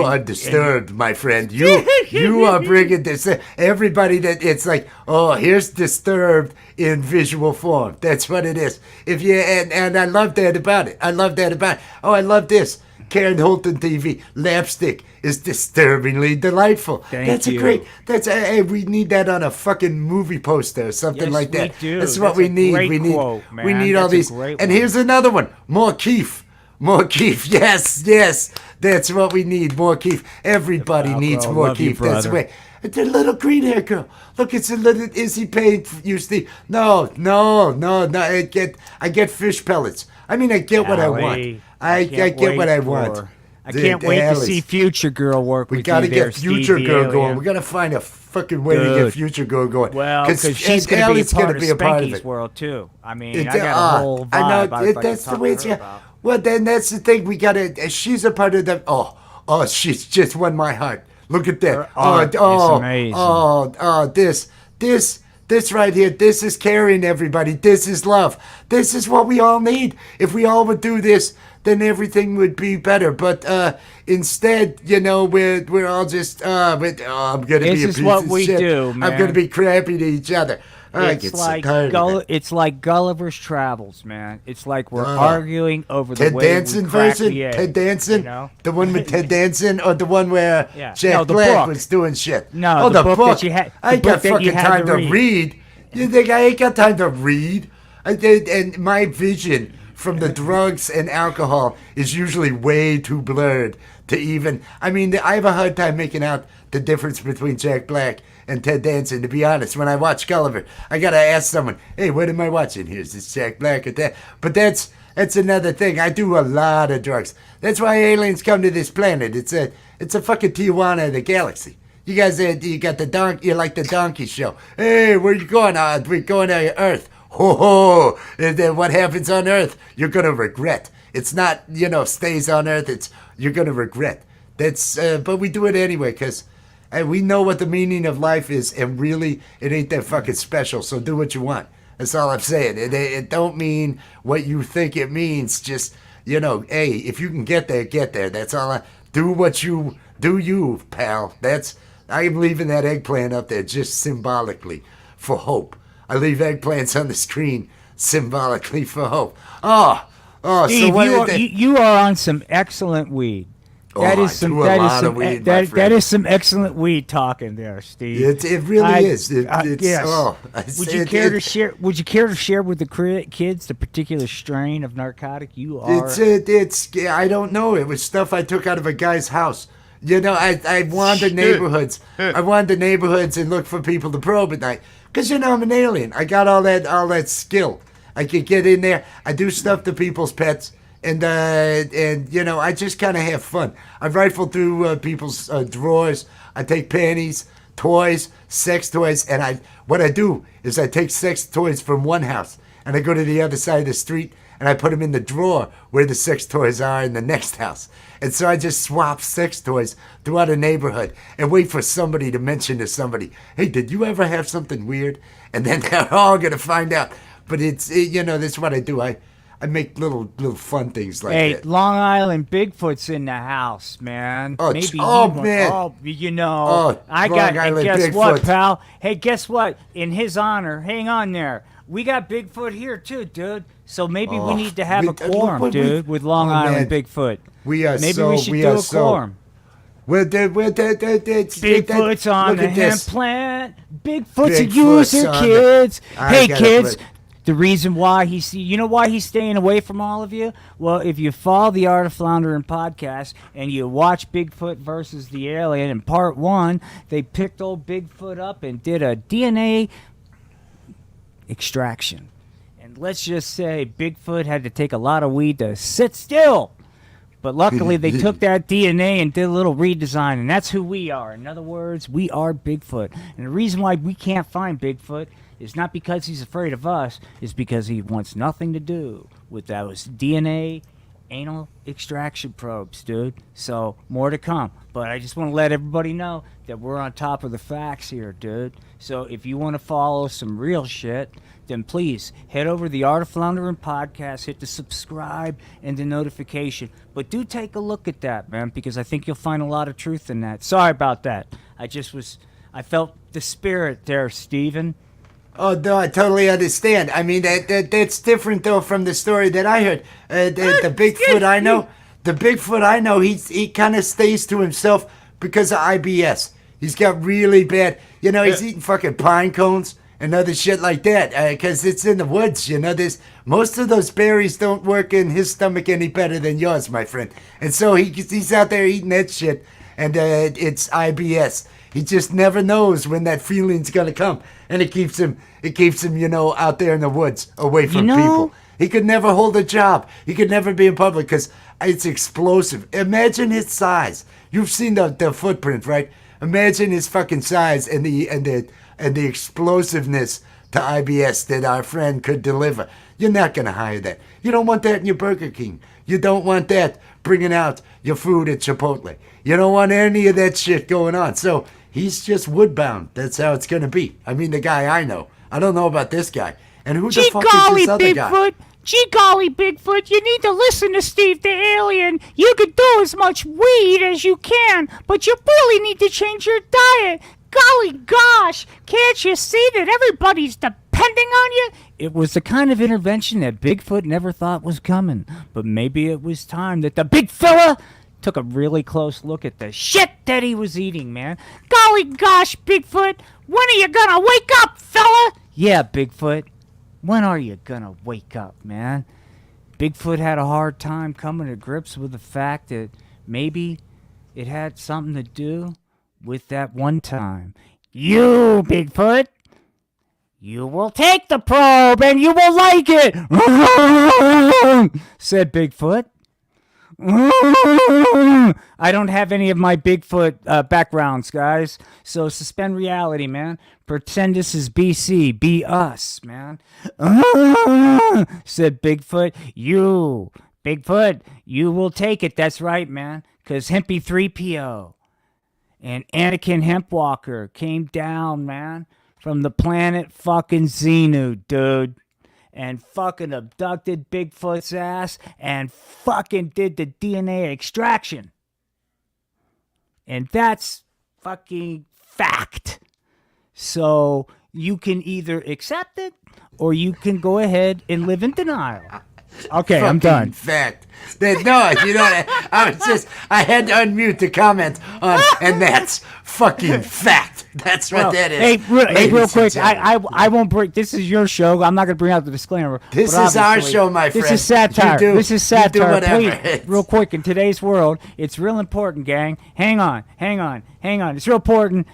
are disturbed, my friend. You are bringing this. Everybody that it's like, oh, here's Disturbed in visual form. That's what it is. And I love that about it. Oh, I love this. Karen Holton TV, Lapstick is disturbingly delightful. Thank you. Hey, we need that on a fucking movie poster or something like that. We do. That's what we need. We need all these. And here's another one. More Keef. Yes. That's what we need. More Keef. Everybody needs more Keef. That's the way. The little green hair girl. Look, it's a little Izzy Payne. You Steve. No. I get fish pellets. I mean, I get what I want. I get what I want. I can't wait to see Future Girl work with you. We got to get Future Girl going. We got to find a fucking way to get Future Girl going. Well, because she's going to be a part of Spanky's world too. I mean, I got a whole vibe. I know that's the way it's. Well, then that's the thing. We got to. She's a part of the. Oh, she's just won my heart. Look at that. Her art is amazing. This right here, this is caring, everybody. This is love. This is what we all need. If we all would do this, then everything would be better. But instead, we're all just, I'm going to be a piece of shit. This is what we do, man. I'm going to be crappy to each other. It's like Gulliver's Travels, man. It's like we're arguing over the way Danson we crack version. the egg, Ted Danson, the one with Ted Danson, or the one where Jack Black was doing shit. No, the book that you had. I ain't got fucking time to read. You think I ain't got time to read? And my vision from the drugs and alcohol is usually way too blurred to even. I mean, I have a hard time making out the difference between Jack Black and Ted Danson, to be honest. When I watch Gulliver, I gotta ask someone, hey, what am I watching here? Is this Jack Black or that? But that's another thing. I do a lot of drugs. That's why aliens come to this planet. It's a fucking Tijuana of the galaxy. You guys, you got the donkey, you like the donkey show. Hey, where you going? We're going to Earth. Ho ho! And then what happens on Earth? You're gonna regret. It's not, stays on Earth. You're gonna regret. But we do it anyway, because we know what the meaning of life is, and really, it ain't that fucking special, so do what you want. That's all I'm saying. It don't mean what you think it means. Just, hey, if you can get there, get there. That's all. Do you, pal. I'm leaving that eggplant up there just symbolically for hope. I leave eggplants on the screen symbolically for hope. Steve, so what you are on some excellent weed. Oh, That I is some. do a That is lot some. of weed, my That friend. is some excellent weed talking there, Steve. It really is. It's yes. Would you care to it, share? Would you care to share with the kids the particular strain of narcotic you are? it's I don't know. It was stuff I took out of a guy's house. You know, I wandered neighborhoods. I wandered neighborhoods and looked for people to probe at night. Cause you know I'm an alien. I got all that skill. I could get in there. I do stuff to people's pets, and you know I just kind of have fun. I rifle through people's drawers. I take panties, toys, sex toys, and what I do is I take sex toys from one house and I go to the other side of the street and I put them in the drawer where the sex toys are in the next house. And so I just swap sex toys throughout a neighborhood and wait for somebody to mention to somebody, hey, did you ever have something weird? And then they're all going to find out. But you know, that's what I do. I make little fun things like Hey, that. Long Island Bigfoot's in the house, man. Oh, Maybe man. Oh, you know, Oh, I Long got. And Island guess what, Bigfoot. pal? Hey, guess what? In his honor, hang on there. We got Bigfoot here too, dude. So maybe we need to have a quorum, dude, with Long Island man. Bigfoot. We are Maybe so we should we do are a so quorum. Bigfoot's on look the at this. hemp plant. Bigfoot's a Bigfoot's user, on kids. I Hey, gotta kids. put- The reason why you know why he's staying away from all of you? Well, if you follow the Art of Floundering podcast and you watch Bigfoot versus the Alien in part 1, they picked old Bigfoot up and did a DNA extraction. And let's just say Bigfoot had to take a lot of weed to sit still. But luckily, they took that DNA and did a little redesign, and that's who we are. In other words, we are Bigfoot. And the reason why we can't find Bigfoot is not because he's afraid of us, it's because he wants nothing to do with those DNA anal extraction probes, dude. So, more to come. But I just want to let everybody know that we're on top of the facts here, dude. So, if you want to follow some real shit, then please head over to the Art of Floundering podcast, hit the subscribe and the notification. But do take a look at that, man, because I think you'll find a lot of truth in that. Sorry about that. I felt the spirit there, Steven. Oh no, I totally understand. I mean that's different though from the story that I heard. The Bigfoot I know, he kind of stays to himself because of IBS. He's got really bad. You know, he's eating fucking pine cones and other shit like that because it's in the woods. You know, most of those berries don't work in his stomach any better than yours, my friend. And so he's out there eating that shit, and it's IBS. He just never knows when that feeling's gonna come, and it keeps him, you know, out there in the woods, away from people. He could never hold a job. He could never be in public because it's explosive. Imagine his size. You've seen the footprint, right? Imagine his fucking size and the explosiveness to IBS that our friend could deliver. You're not gonna hire that. You don't want that in your Burger King. You don't want that bringing out your food at Chipotle. You don't want any of that shit going on. So he's just woodbound. That's how it's gonna be. I mean, the guy I know. I don't know about this guy. And who the fuck is this other guy? Gee golly, Bigfoot, you need to listen to Steve the Alien. You could do as much weed as you can, but you really need to change your diet. Golly gosh, can't you see that everybody's depending on you? It was the kind of intervention that Bigfoot never thought was coming. But maybe it was time that the big fella took a really close look at the shit that he was eating, man. Golly gosh, Bigfoot, when are you gonna wake up, fella? Yeah, Bigfoot, when are you gonna wake up, man? Bigfoot had a hard time coming to grips with the fact that maybe it had something to do with that one time. You, Bigfoot, you will take the probe and you will like it, said Bigfoot. I don't have any of my Bigfoot backgrounds, guys. So suspend reality, man. Pretend this is BC. Be us, man. Said Bigfoot. You, Bigfoot, you will take it. That's right, man. Because Hempy 3PO and Anakin Hempwalker came down, man, from the planet fucking Xenu, dude. And fucking abducted Bigfoot's ass and fucking did the DNA extraction. And that's fucking fact. So you can either accept it or you can go ahead and live in denial. Okay, I'm done. Fact. No, you know what? I had to unmute to comment on, and that's fucking fact. That's what that is. Hey, real Ladies quick, and gentlemen. I won't bring. This is your show. I'm not going to bring out the disclaimer. This but is our obviously, show, my friend. This is satire. You do- This is you do satire. whatever. Please, real quick, in today's world, it's real important, gang. Hang on. It's real important.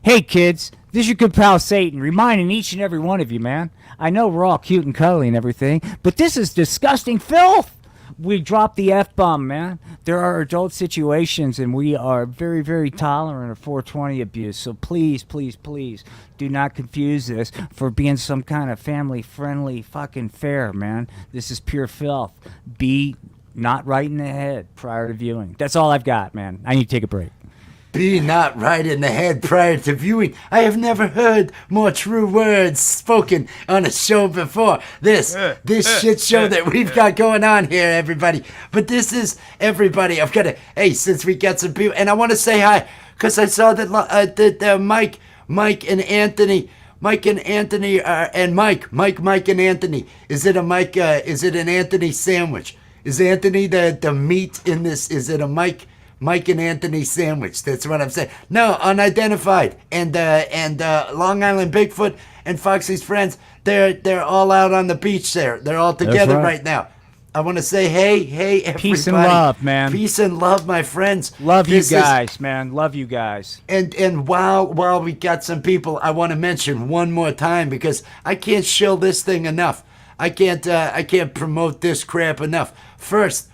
Hey, kids, this is your good pal Satan, reminding each and every one of you, man. I know we're all cute and cuddly and everything, but this is disgusting filth. We dropped the F-bomb, man. There are adult situations, and we are very, very tolerant of 420 abuse. So please, please, please do not confuse this for being some kind of family-friendly fucking fare, man. This is pure filth. Be not right in the head prior to viewing. That's all I've got, man. I need to take a break. Be not right in the head prior to viewing. I have never heard more true words spoken on a show before. This shit show that we've got going on here, everybody. But this is everybody. I've got to, hey, since we got some people, and I want to say hi, because I saw that Mike and Anthony. Mike and Anthony are, and Mike and Anthony. Is it a Mike, is it an Anthony sandwich? Is Anthony the meat in this? Is it a Mike and Anthony sandwich? That's what I'm saying. No, unidentified. And Long Island Bigfoot and Foxy's friends, they're all out on the beach there. They're all together right now. I want to say, hey, everybody. Peace and love, man. Peace and love, my friends. Love you guys, man. Love you guys. And while we got some people, I want to mention one more time, because I can't shill this thing enough. I can't promote this crap enough. First,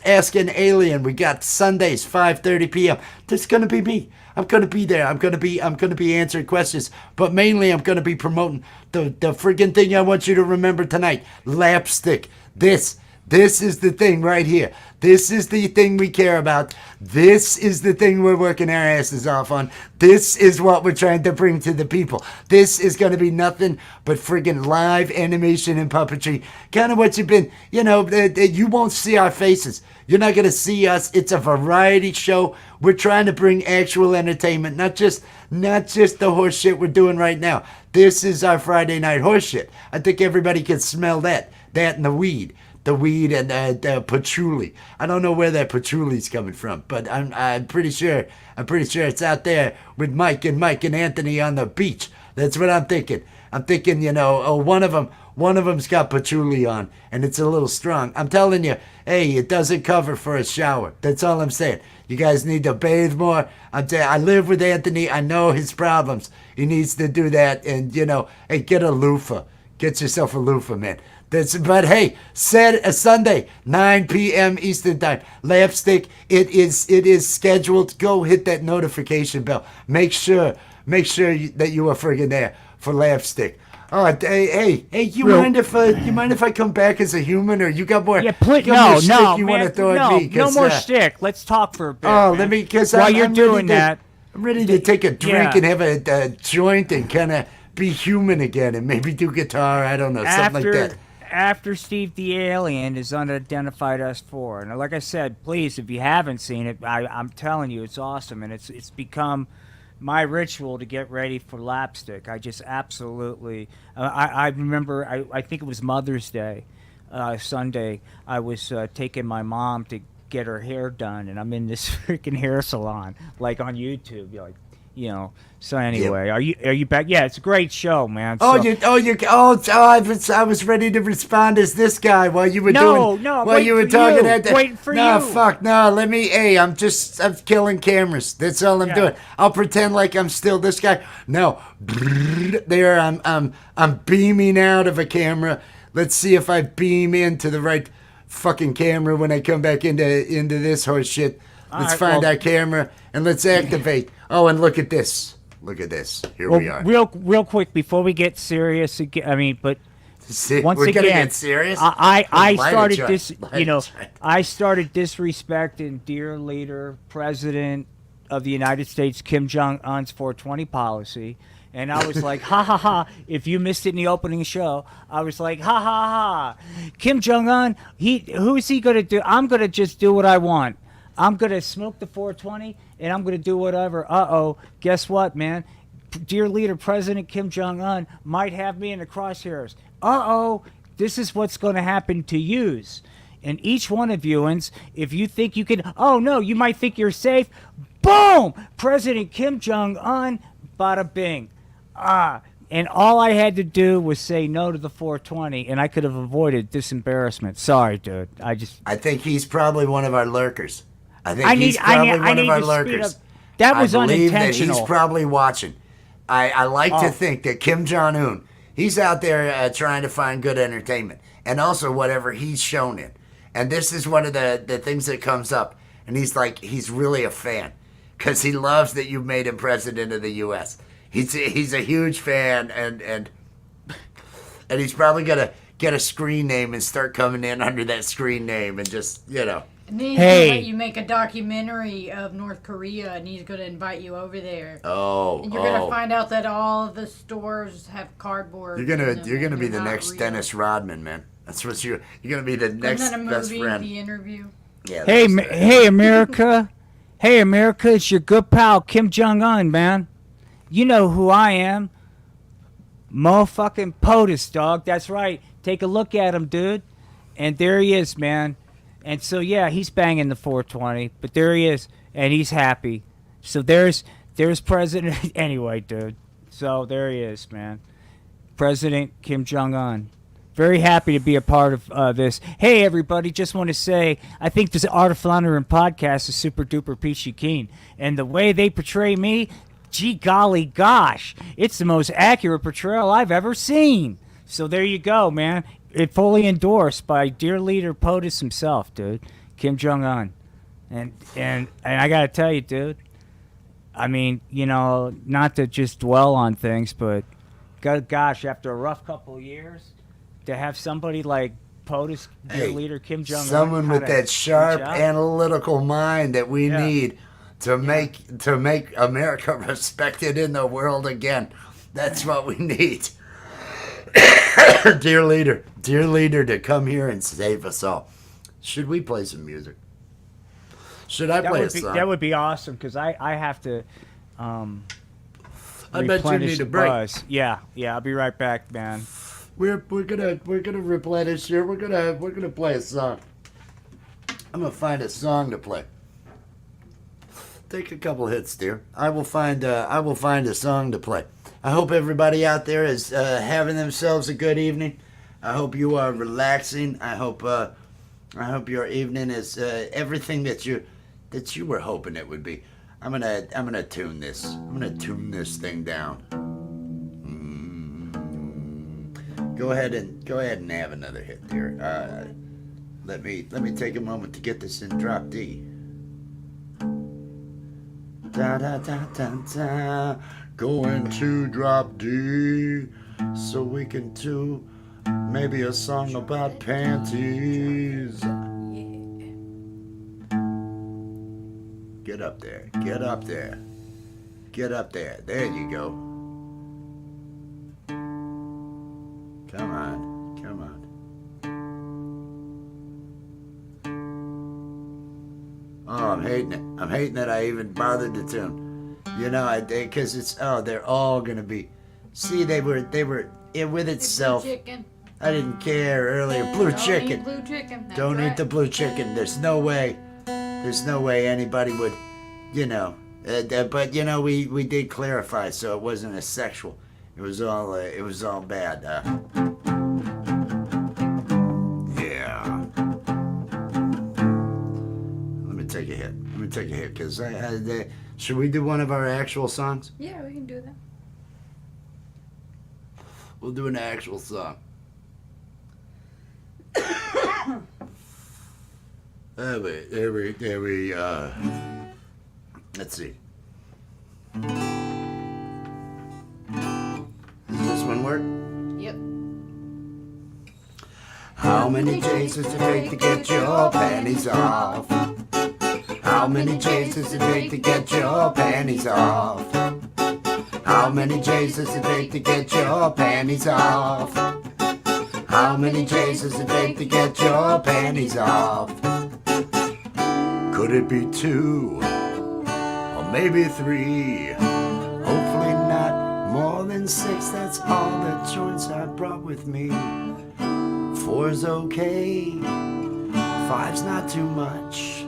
Ask an Alien. We got Sundays, 5:30 p.m. This is gonna be me. I'm gonna be there. I'm gonna be answering questions. But mainly, I'm gonna be promoting the friggin' thing I want you to remember tonight. Lapstick. This is the thing right here. This is the thing we care about. This is the thing we're working our asses off on. This is what we're trying to bring to the people. This is going to be nothing but friggin' live animation and puppetry. Kind of what you've been, you won't see our faces. You're not going to see us. It's a variety show. We're trying to bring actual entertainment, not just the horse shit we're doing right now. This is our Friday night horse shit. I think everybody can smell that and the weed. The weed and the patchouli. I don't know where that patchouli's coming from, but I'm pretty sure it's out there with Mike and Anthony on the beach. That's what I'm thinking. I'm thinking, one of them's got patchouli on, and it's a little strong. I'm telling you, hey, it doesn't cover for a shower. That's all I'm saying. You guys need to bathe more. I live with Anthony. I know his problems. He needs to do that, and hey, get a loofah. Get yourself a loofah, man. But hey, Sunday, 9 p.m. Eastern Time. Lapstick, it is scheduled. Go hit that notification bell. Make sure that you are friggin' there for Lapstick. Oh, hey, you mind if I come back as a human, or you got more? Yeah, more stick you want to throw at me? No more stick. Let's talk for a bit. Oh, man. let me, because while you're doing that, I'm ready to take a drink and have a joint and kind of be human again, and maybe do guitar. I don't know, something like that. After Steve the Alien is unidentified S4, and like I said, please, if you haven't seen it, I'm telling you, it's awesome, and it's become my ritual to get ready for Lapstick. I just absolutely, I remember, I think it was Mother's Day, Sunday. I was taking my mom to get her hair done, and I'm in this freaking hair salon, like on YouTube, like. So anyway, yep. Are you back? Yeah, it's a great show, man. So, I was ready to respond as this guy while you were talking at that. Wait for you. No, fuck, no. Let me. Hey, I'm killing cameras. That's all I'm doing. I'll pretend like I'm still this guy. No, there I'm beaming out of a camera. Let's see if I beam into the right fucking camera when I come back into this horse shit. Let's find our camera and let's activate. Oh, and look at this. Look at this. Here we are. Real quick before we get serious again. I mean, but once we're again, gonna get serious. I started this. I started disrespecting dear leader, president of the United States, Kim Jong Un's 420 policy. And I was like, ha ha ha. If you missed it in the opening show, I was like, ha ha ha. Kim Jong Un, who's he gonna do? I'm gonna just do what I want. I'm going to smoke the 420, and I'm going to do whatever. Guess what, man? Dear leader, President Kim Jong-un might have me in the crosshairs. this is what's going to happen to yous. And each one of you, if you think you can, oh no, you might think you're safe. Boom! President Kim Jong-un, bada bing. And all I had to do was say no to the 420, and I could have avoided this embarrassment. Sorry, dude. I think he's probably one of our lurkers. I think I need- he's I probably need- I one of need our to speed lurkers. up. That was I believe unintentional. that he's probably watching. I like to Oh. think that Kim Jong-un, he's out there trying to find good entertainment, and also whatever he's shown in. And this is one of the things that comes up. And he's really a fan because he loves that you made him president of the U.S. He's a huge fan, and he's probably gonna get a screen name and start coming in under that screen name and just And then he's Hey. gonna let you make a documentary of North Korea, and he's gonna invite you over there. Oh, And you're gonna find out that all of the stores have cardboard. You're gonna in them you're gonna and be they're the not next real. Dennis Rodman, man. That's what you're gonna be the next Isn't that a best movie, friend. The Interview? Yeah. Hey, that's- hey, America. Hey, America, it's your good pal, Kim Jong-un, man. You know who I am. Motherfucking POTUS, dog. That's right. Take a look at him, dude. And there he is, man. And so, yeah, he's banging the 420, but there he is, and he's happy. So there's President... Anyway, dude. So there he is, man. President Kim Jong-un. Very happy to be a part of this. Hey, everybody, just want to say, I think this Art of Floundering podcast is super duper peachy keen. And the way they portray me, gee golly gosh, it's the most accurate portrayal I've ever seen. So there you go, man. It fully endorsed by dear leader POTUS himself, dude, Kim Jong-un. And I got to tell you, dude, I mean, you know, not to just dwell on things, but gosh, after a rough couple of years, to have somebody like POTUS, dear Hey, leader Kim Jong-un, someone with kinda that sharp reach out. analytical mind that we Yeah. need to make America respected in the world again. That's what we need. dear leader to come here and save us all. Should we play some music? Should I play a song? That would be awesome because I have to I bet you replenish need the a break. buzz. Yeah, I'll be right back, man. We're gonna replenish here. We're gonna play a song. I'm gonna find a song to play. Take a couple hits, dear. I will find a song to play. I hope everybody out there is having themselves a good evening. I hope you are relaxing. I hope your evening is everything that you were hoping it would be. I'm gonna tune this. I'm gonna tune this thing down. Go ahead and have another hit, dear. Let me take a moment to get this in drop D. Da da da da da. Going to drop D, so we can do maybe a song about panties. Get up there. Get up there. Get up there. There you go. Come on. Come on. Oh, I'm hating it. I'm hating that I even bothered to tune. You know, because they're all gonna be. See, they were it with itself. Blue chicken. I didn't care earlier. Blue Don't chicken. eat blue chicken. That's Don't right. eat the blue chicken. There's no way anybody would, you know. But you know, we did clarify, so it wasn't a sexual. It was all bad. Yeah. Let me take a hit, because should we do one of our actual songs? Yeah, we can do that. We'll do an actual song. There we, let's see. Does this one work? Yep. How many days does it take to get your panties off? How many days does it take to get your panties off? How many days does it take to get your panties off? How many days does it take to get your panties off? Could it be 2? Or maybe 3? Hopefully not more than 6. That's all the joints I brought with me. 4's okay, 5's not too much.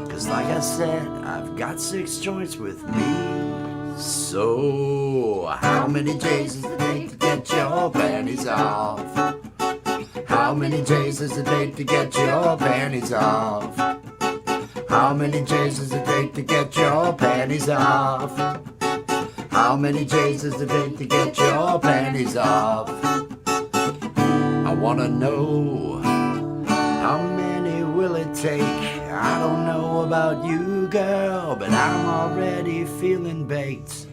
Cause like I said, I've got 6 joints with me. So, how many J's does it take to get your panties off? How many J's does it take to get your panties off? How many J's does it take to get your panties off? How many J's does it take to get your panties off? I wanna know, how many will it take? I don't know about you, girl, but I'm already feeling baked.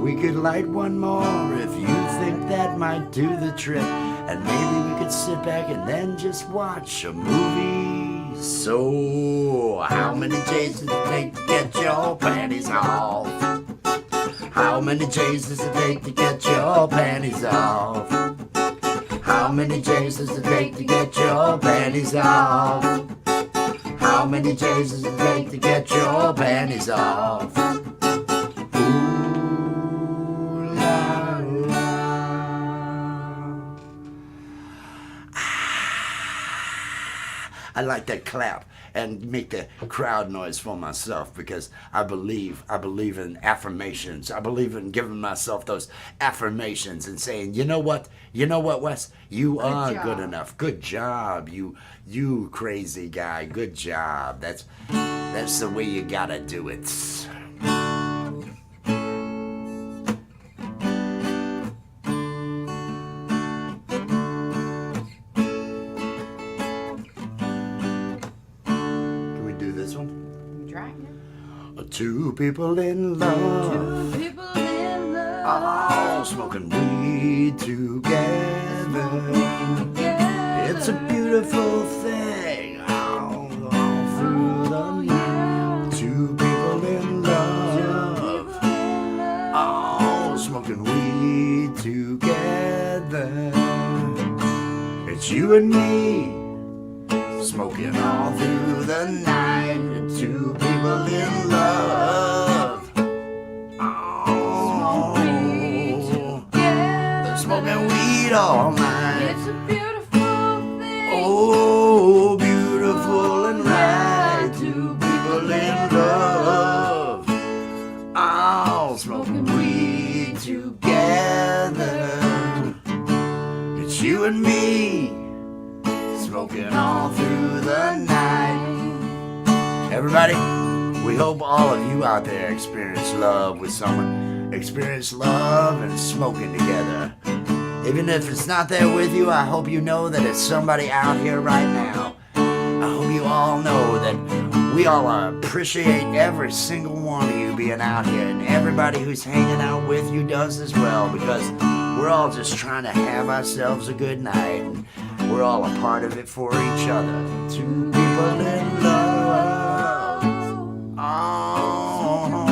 We could light one more if you think that might do the trick. And maybe we could sit back and then just watch a movie. So, how many J's does it take to get your panties off? How many J's does it take to get your panties off? How many J's does it take to get your panties off? How many J's does it take to get your panties off? Ooh, la, la. I like that clap and make the crowd noise for myself because I believe in affirmations. I believe in giving myself those affirmations and saying, you know what, Wes, you are good enough. Good job, you crazy guy. Good job. That's the way you gotta do it. Two people in love. Two people in love. Oh, smoking weed together. It's a beautiful thing. All through the night. Two people in love. Oh, smoking weed together. It's you and me. Smoking all through the night. Two people in love. Oh, they're smoking weed all night. It's a beautiful thing. Oh, beautiful and right. Two people in love. Oh, smoking weed together. It's you and me. Smoking all through the night. Everybody, we hope all of you out there experience love with someone. Experience love and smoking together. Even if it's not there with you, I hope you know that it's somebody out here right now. I hope you all know that we all appreciate every single one of you being out here, and everybody who's hanging out with you does as well, because we're all just trying to have ourselves a good night, and we're all a part of it for each other. Two people in love. Oh,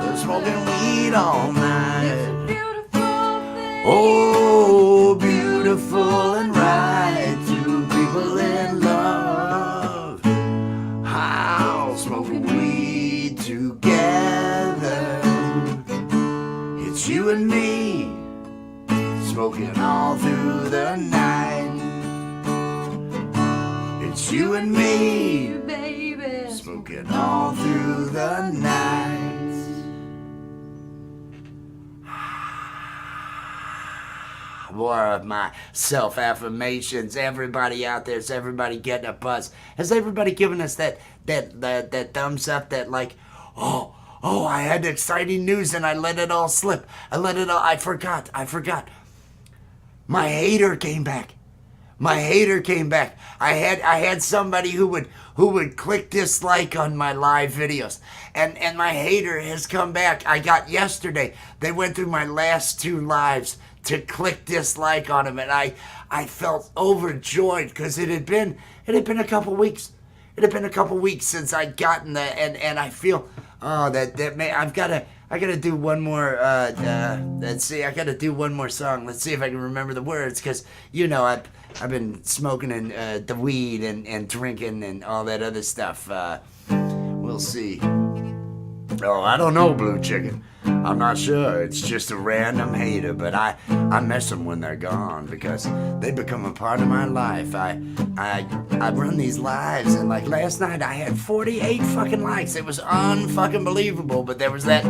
they're smoking weed all night. Oh, beautiful and right. Two people in love. How smoking weed together. It's you and me. Smoking all through the night. It's you and me, baby. Smoking all through the night. More of my self-affirmations. Everybody out there, is everybody getting a buzz? Has everybody given us that thumbs up, that like, oh, I had exciting news and I let it all slip. I forgot. My hater came back. I had somebody who would click dislike on my live videos, and my hater has come back. I got yesterday. They went through my last 2 lives to click dislike on them, and I felt overjoyed because it had been a couple weeks. It had been a couple weeks since I'd gotten that, and I feel I gotta do one more. Let's see. I gotta do one more song. Let's see if I can remember the words, because I've been smoking and the weed and drinking and all that other stuff. We'll see. Oh, I don't know, Blue Chicken. I'm not sure. It's just a random hater, but I miss them when they're gone because they become a part of my life. I run these lives, and like last night I had 48 fucking likes. It was unfucking believable, but there was that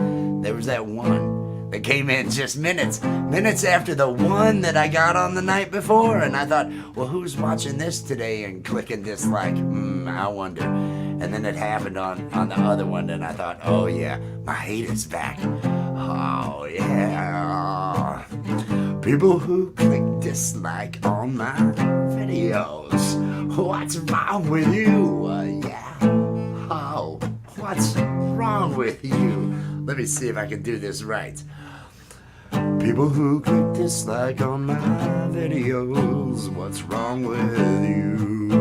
one that came in just minutes after the one that I got on the night before, and I thought, well, who's watching this today and clicking dislike? I wonder. And then it happened on the other one, and I thought, oh yeah, my hate is back. Oh yeah. People who click dislike on my videos. What's wrong with you? Yeah. Oh, what's wrong with you? Let me see if I can do this right. People who click dislike on my videos. What's wrong with you?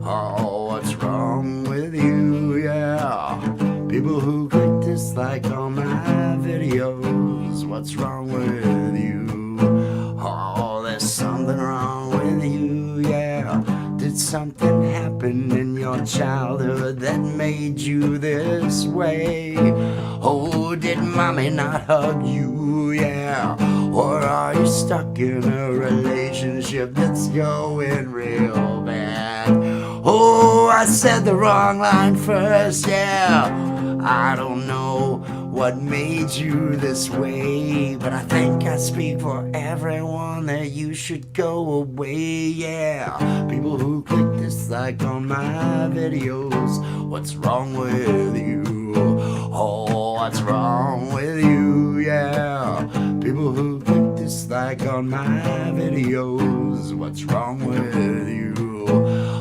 Oh, what's wrong with you? Yeah. People who click dislike on my videos. What's wrong with you? Oh, there's something wrong with you. Yeah. Did something happen in your childhood that made you this way? Oh, did mommy not hug you? Yeah. Or are you stuck in a relationship that's going real bad? Oh, I said the wrong line first, yeah. I don't know what made you this way, but I think I speak for everyone that you should go away, yeah. People who click dislike on my videos. What's wrong with you? Oh, what's wrong with you? Yeah. People who click dislike on my videos. What's wrong with you?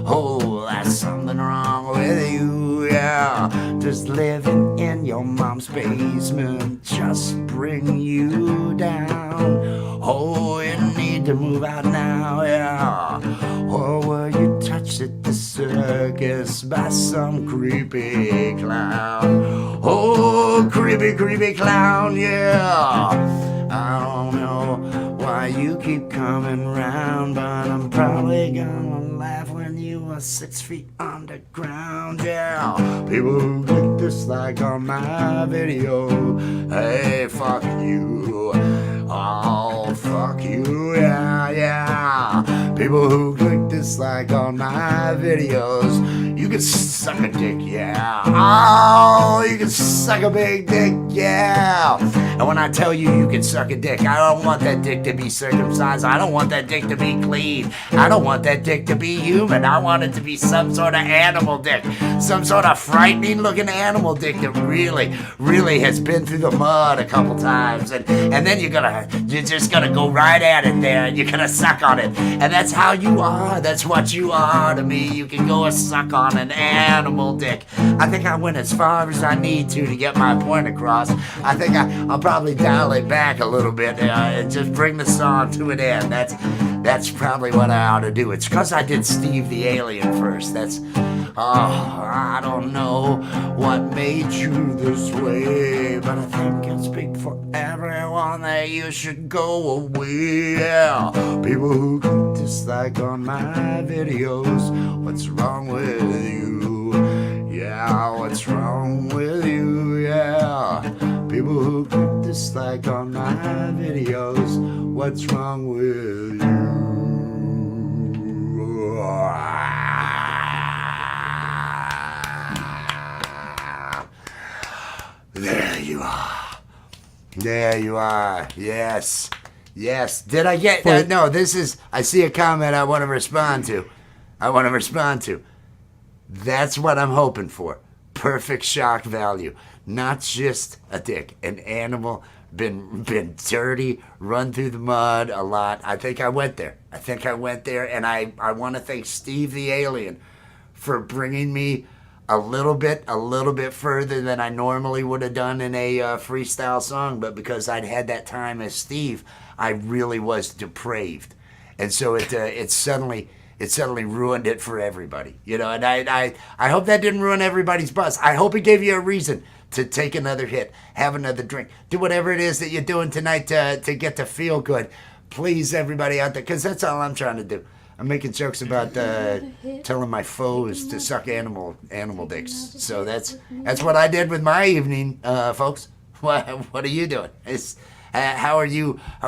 Oh, that's something wrong with you. Yeah. Does living in your mom's basement just bring you down? Oh, you need to move out now, yeah. Or were you touched at the circus by some creepy clown? Oh, creepy clown, yeah. I don't know why you keep coming round, but I'm probably gonna laugh when you are 6 feet underground, yeah. People who click dislike on my video, hey, fuck you. Oh, fuck you, yeah. People who click dislike on my videos, you can suck a dick, yeah. Oh, you can suck a big dick, yeah. And when I tell you you can suck a dick, I don't want that dick to be circumcised. I don't want that dick to be clean. I don't want that dick to be human. I want it to be some sort of animal dick. Some sort of frightening looking animal dick that really has been through the mud a couple times. And then you're just gonna go right at it there and you're gonna suck on it. And that's how you are. That's what you are to me. You can go and suck on an animal dick. I think I went as far as I need to get my point across. I think I'll probably dial it back a little bit and just bring the song to an end. That's probably what I ought to do. It's because I did Steve the Alien first. I don't know what made you this way, but I think I speak for everyone that you should go away, yeah. People who click dislike on my videos, what's wrong with you? Yeah, what's wrong with you? Yeah. People who click dislike on my videos, what's wrong with you? There you are. There you are. Yes. Yes. Did I get... no, this is... I see a comment I want to respond to. That's what I'm hoping for. Perfect shock value. Not just a dick. An animal, been dirty, run through the mud a lot. I think I went there. And I want to thank Steve the Alien for bringing me a little bit further than I normally would have done in a freestyle song. But because I'd had that time as Steve, I really was depraved. And so it suddenly ruined it for everybody, you know. And I hope that didn't ruin everybody's buzz. I hope it gave you a reason to take another hit, have another drink, do whatever it is that you're doing tonight to get to feel good. Please, everybody out there, because that's all I'm trying to do. I'm making jokes about telling my foes to suck animal dicks. So that's what I did with my evening, folks. What are you doing? How are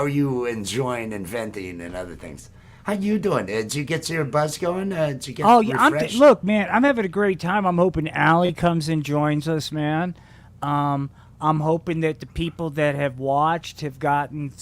you enjoying inventing and other things? How you doing? Did you get your buzz going? Did you get Oh yeah, refreshed? look, man, I'm having a great time. I'm hoping Allie comes and joins us, man. I'm hoping that the people that have watched have gotten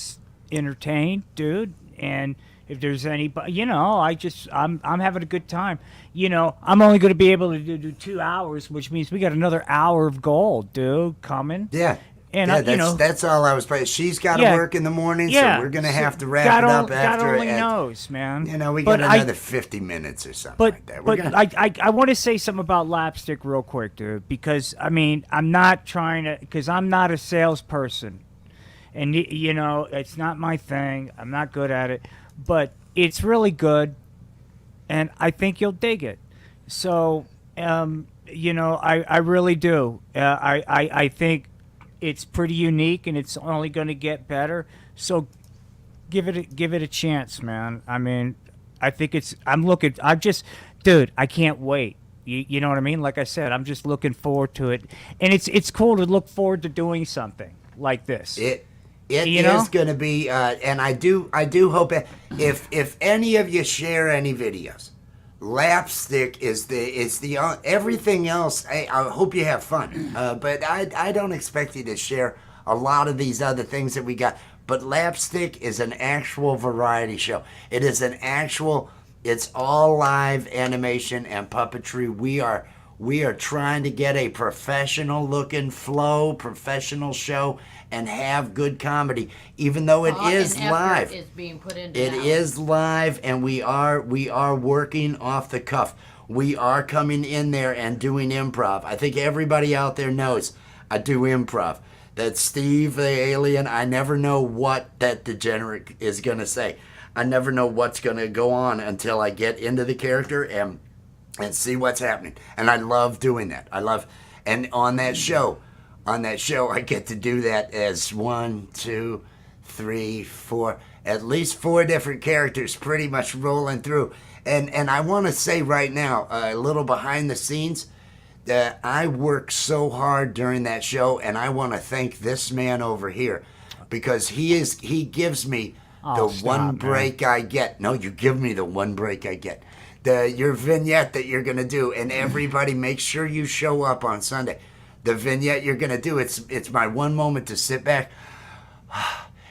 entertained, dude. And if there's anybody, I'm having a good time. I'm only going to be able to do 2 hours, which means we got another hour of gold, dude, coming. Yeah. And Yeah, that's all I was playing. She's got to Yeah. work in the morning, Yeah, so we're gonna so have to wrap God it up only, after. God only knows, man. We But got another 50 minutes or something But like that. but Gonna, I want to say something about Lapstick real quick, dude, because I mean I'm not trying to, because I'm not a salesperson, and it's not my thing. I'm not good at it, but it's really good, and I think you'll dig it. So I really do. I think it's pretty unique, and it's only going to get better. So give it a chance, man. I mean, I think dude, I can't wait. You know what I mean? Like I said, I'm just looking forward to it, and it's cool to look forward to doing something like this. it You know? is going to be, and I do hope if any of you share any videos, Lapstick is the everything else. I hope you have fun, but I don't expect you to share a lot of these other things that we got. But Lapstick is an actual variety show. It is an actual. It's all live animation and puppetry. We are trying to get a professional looking flow, professional show, and have good comedy, even though it Thought is and effort live. is being put into It that. is live, and we are working off the cuff. We are coming in there and doing improv. I think everybody out there knows I do improv. That Steve the alien, I never know what that degenerate is going to say. I never know what's going to go on until I get into the character and see what's happening. And I love doing that. And on that show, I get to do that as 1, 2, 3, 4, at least 4 different characters pretty much rolling through. And I want to say right now, a little behind the scenes, that I worked so hard during that show, and I want to thank this man over here because he gives me Oh, the stop, one man. break I get. No, you give me the one break I get. Your vignette that you're gonna do, and everybody make sure you show up on Sunday. The vignette you're gonna do, it's my one moment to sit back.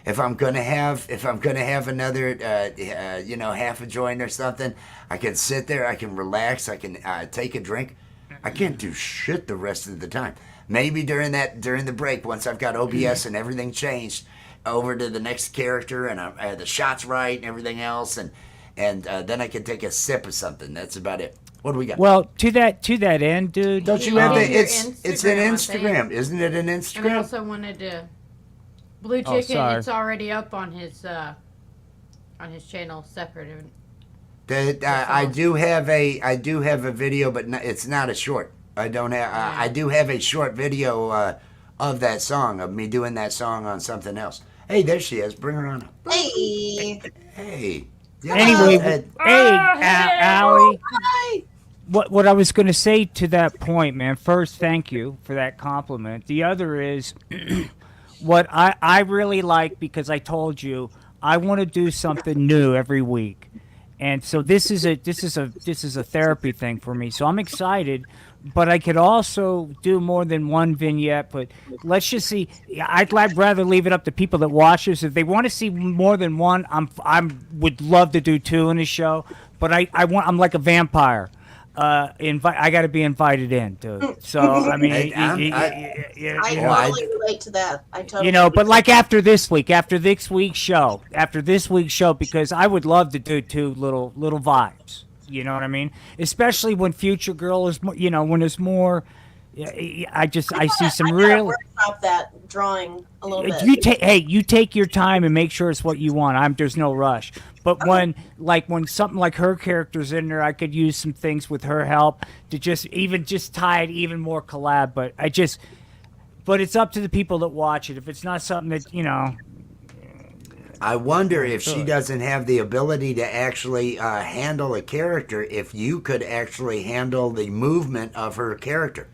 If I'm gonna have another half a joint or something, I can sit there, I can relax, I can take a drink. I can't do shit the rest of the time. Maybe during the break, once I've got OBS and everything changed over to the next character and I had the shots right and everything else, and then I can take a sip of something. That's about it. What do we got? Well, to that end, dude. Don't you have Your the? It's an Instagram, I Instagram, think. isn't it? An And I Instagram. also wanted to Blue Oh, Chicken. sorry. It's already up on his channel, separate. I do have a video, but it's not a short. I don't have. I do have a short video of that song, of me doing that song on something else. Hey, there she is. Bring her on up. Hey. Hey. Yeah, Anyway, Ed. hey, Allie. Hi. What I was going to say to that point, man. First, thank you for that compliment. The other is what I really like, because I told you I want to do something new every week, and so this is a therapy thing for me. So I'm excited, but I could also do more than one vignette. But let's just see. I'd rather leave it up to people that watch this. If they want to see more than one, would love to do 2 in a show. But I'm like a vampire. I got to be invited in, dude. So I mean, I I- totally relate to that. I totally. but like after this week's show, because I would love to do 2 little vibes. You know what I mean? Especially when Future Girl is, when there's more. I see some real. Workshop that drawing a little bit. You take your time and make sure it's what you want. There's no rush. But when something like her character's in there, I could use some things with her help to just tie it even more collab. But it's up to the people that watch it. If it's not something that I wonder if she doesn't have the ability to actually handle a character. If you could actually handle the movement of her character.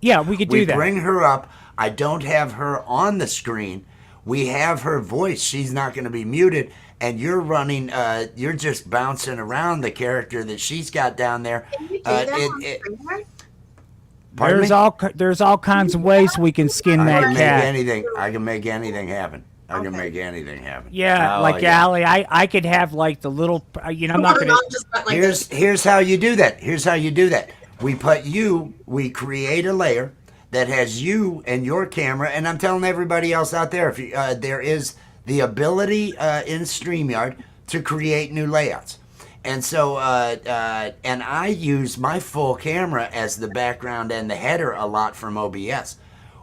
yeah, we could do We that. bring her up. I don't have her on the screen. We have her voice. She's not going to be muted. And you're running, you're just bouncing around the character that she's got down there. Can you do that on StreamYard? Pardon me? There's all kinds of ways we can skin I that can make cat. anything. I can make anything happen. I can Okay. make anything happen. Yeah, Oh, like yeah. Allie, I could have like the little, I'm not gonna. Just went like this. Here's how you do that. Here's how you do that. We create a layer that has you and your camera, and I'm telling everybody else out there, if you, there is the ability in StreamYard to create new layouts. And so, and I use my full camera as the background and the header a lot from OBS.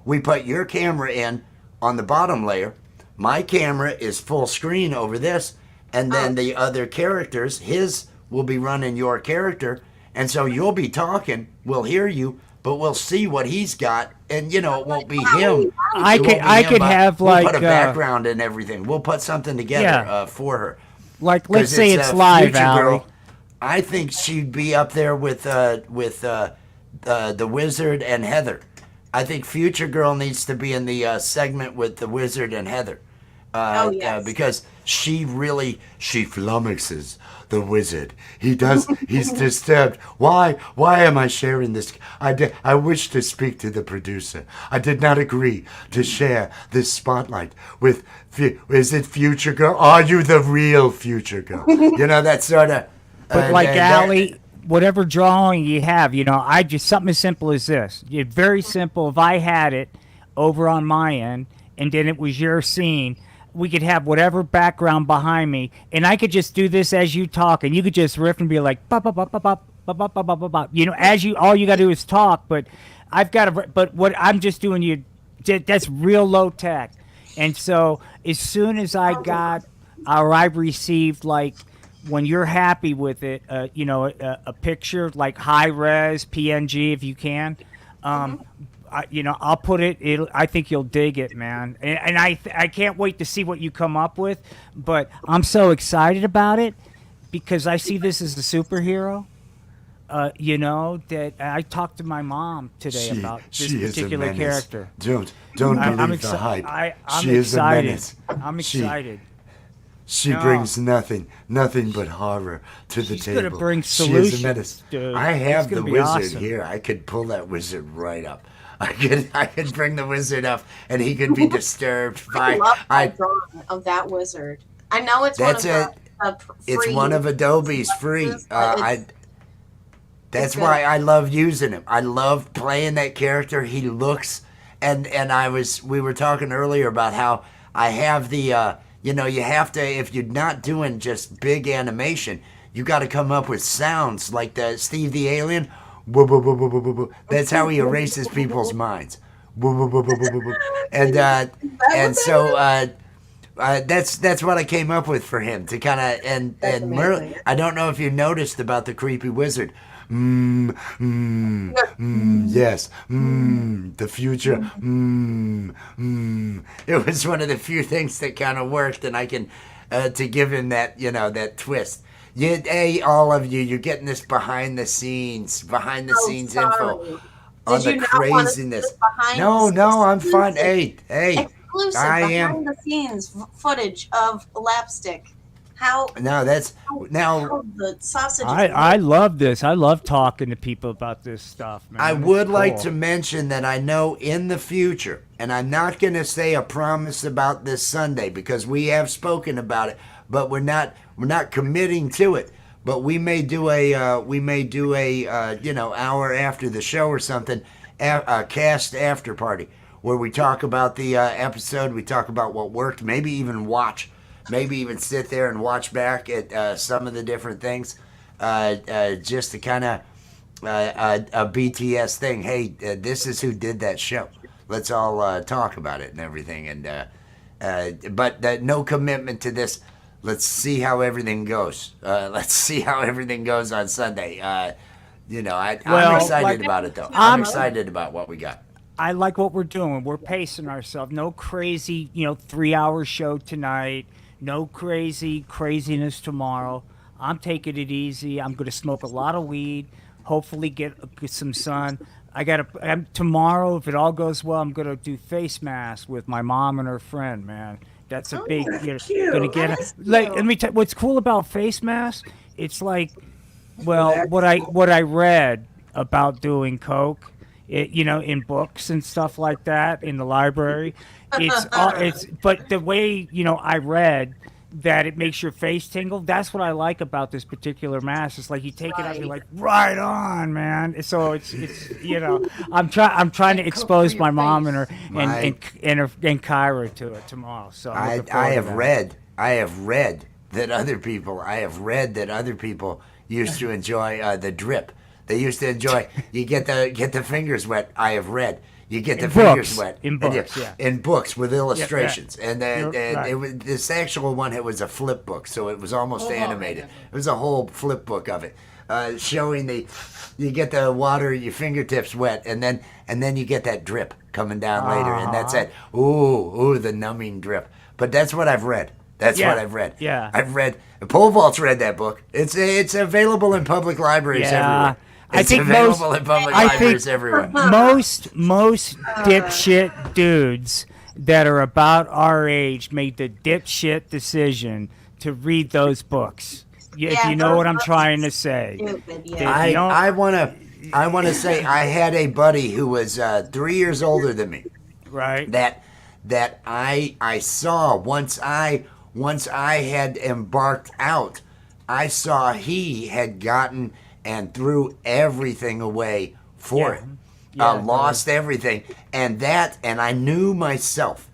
We put your camera in on the bottom layer. My camera is full screen over this, and then the other characters, his will be running your character, and so you'll be talking, we'll hear you, but we'll see what he's got, and it won't be him. I It won't be I him, could but have we'll like put a background and everything. We'll put something together Yeah. for her. like let's 'Cause say it's a live, Future Allie. Girl. I think she'd be up there with the Wizard and Heather. I think Future Girl needs to be in the segment with the Wizard and Heather. Oh, yes. Because she flummoxes the Wizard. He's disturbed. Why am I sharing this? I wish to speak to the producer. I did not agree to share this spotlight with, is it Future Girl? Are you the real Future Girl? That sort of. But like Allie, whatever drawing you have, I just something as simple as this. Very simple. If I had it over on my end, and then it was your scene, we could have whatever background behind me, and I could just do this as you talk, and you could just riff and be like, bop, bop, bop, bop, bop, bop, bop, bop, bop, bop. As you, all you got to do is talk. But I've got to. But what I'm just doing, that's real low tech. And so as soon as I got, or I received like, when you're happy with it, a picture like high res PNG if you can, I'll put it. I think you'll dig it, man. And I can't wait to see what you come up with. But I'm so excited about it because I see this as a superhero. That I talked to my mom today about this particular character. Don't I'm believe the hype. I'm She is a excited. menace. I'm excited. She No. brings nothing but horror to the She's table. gonna bring She is solutions, a menace. dude. I have It's the gonna be wizard awesome. here. I could pull that wizard right up. I could bring the wizard up, and he could be disturbed I by. love I that drawing of that wizard. I know it's That's one of it. the It's free one of Adobe's free. but it's That's good. why I love using him. I love playing that character. He looks, and we were talking earlier about how I have the. You have to, if you're not doing just big animation, you got to come up with sounds like the Steve the Alien. Woo, woo, woo, woo, woo, woo, woo. That's how he erases people's minds. Woo, woo, woo, woo, woo, woo, woo. And so that's what I came up with for him to kind of and amazing. I don't know if you noticed about the creepy wizard. Yes. The future. It was one of the few things that kind of worked, and I can to give him that that twist. All of you, you're getting this behind the scenes info on Did the you not want us to craziness. just behind No, the I'm scenes? fine. Hey, Exclusive I behind am. the scenes footage of Lapstick. How No, that's now. the sausage. I love this. I love talking to people about this stuff, man. I It's would like cool. to mention that I know in the future, and I'm not going to say a promise about this Sunday because we have spoken about it, but we're not committing to it. But we may do a hour after the show or something, a cast after party where we talk about the episode, we talk about what worked, maybe even sit there and watch back at some of the different things, just to kind of a BTS thing. Hey, this is who did that show. Let's all talk about it and everything. And but no commitment to this. Let's see how everything goes. Let's see how everything goes on Sunday. I'm excited about it though. I'm excited about what we got. I like what we're doing. We're pacing ourselves. No crazy, 3-hour show tonight. No craziness tomorrow. I'm taking it easy. I'm going to smoke a lot of weed. Hopefully get some sun. tomorrow, if it all goes well, I'm gonna do face masks with my mom and her friend, man. That's a big, cute. gonna get That is like. cute. Let me tell what's cool about face masks. It's like, well, what I read about doing coke, in books and stuff like that in the library. But the way I read that it makes your face tingle. That's what I like about this particular mask. It's like you take it out, you're like, right on, man. So it's I'm trying to expose for my your mom face. and Kyra to it tomorrow. So I'm looking forward I to have that. read that other people used to enjoy the drip. They used to enjoy. You get the fingers wet. I have read. You get the In fingers books. wet In books, yeah. in books with illustrations, and Right. it was this actual one. It was a flip book, so it was almost animated. It was a whole flip book of it, showing you get the water, your fingertips wet, and then you get that drip coming down later, and that's it. Ooh, the numbing drip. But that's what I've read. That's Yeah, what I've read. yeah. I've read. Pole Vault's read that book. It's available in public libraries everywhere. I It's think available most- in public I libraries think- everywhere. Most dipshit dudes that are about our age made the dipshit decision to read those books. If Yeah, you know those what I'm books trying are to say. Stupid, They- yeah. you don't- I want to say I had a buddy who was 3 years older than me Right? that I saw once I had embarked out. I saw he had gotten and threw everything away for Yeah. it. Yeah, Lost everything, and I knew myself,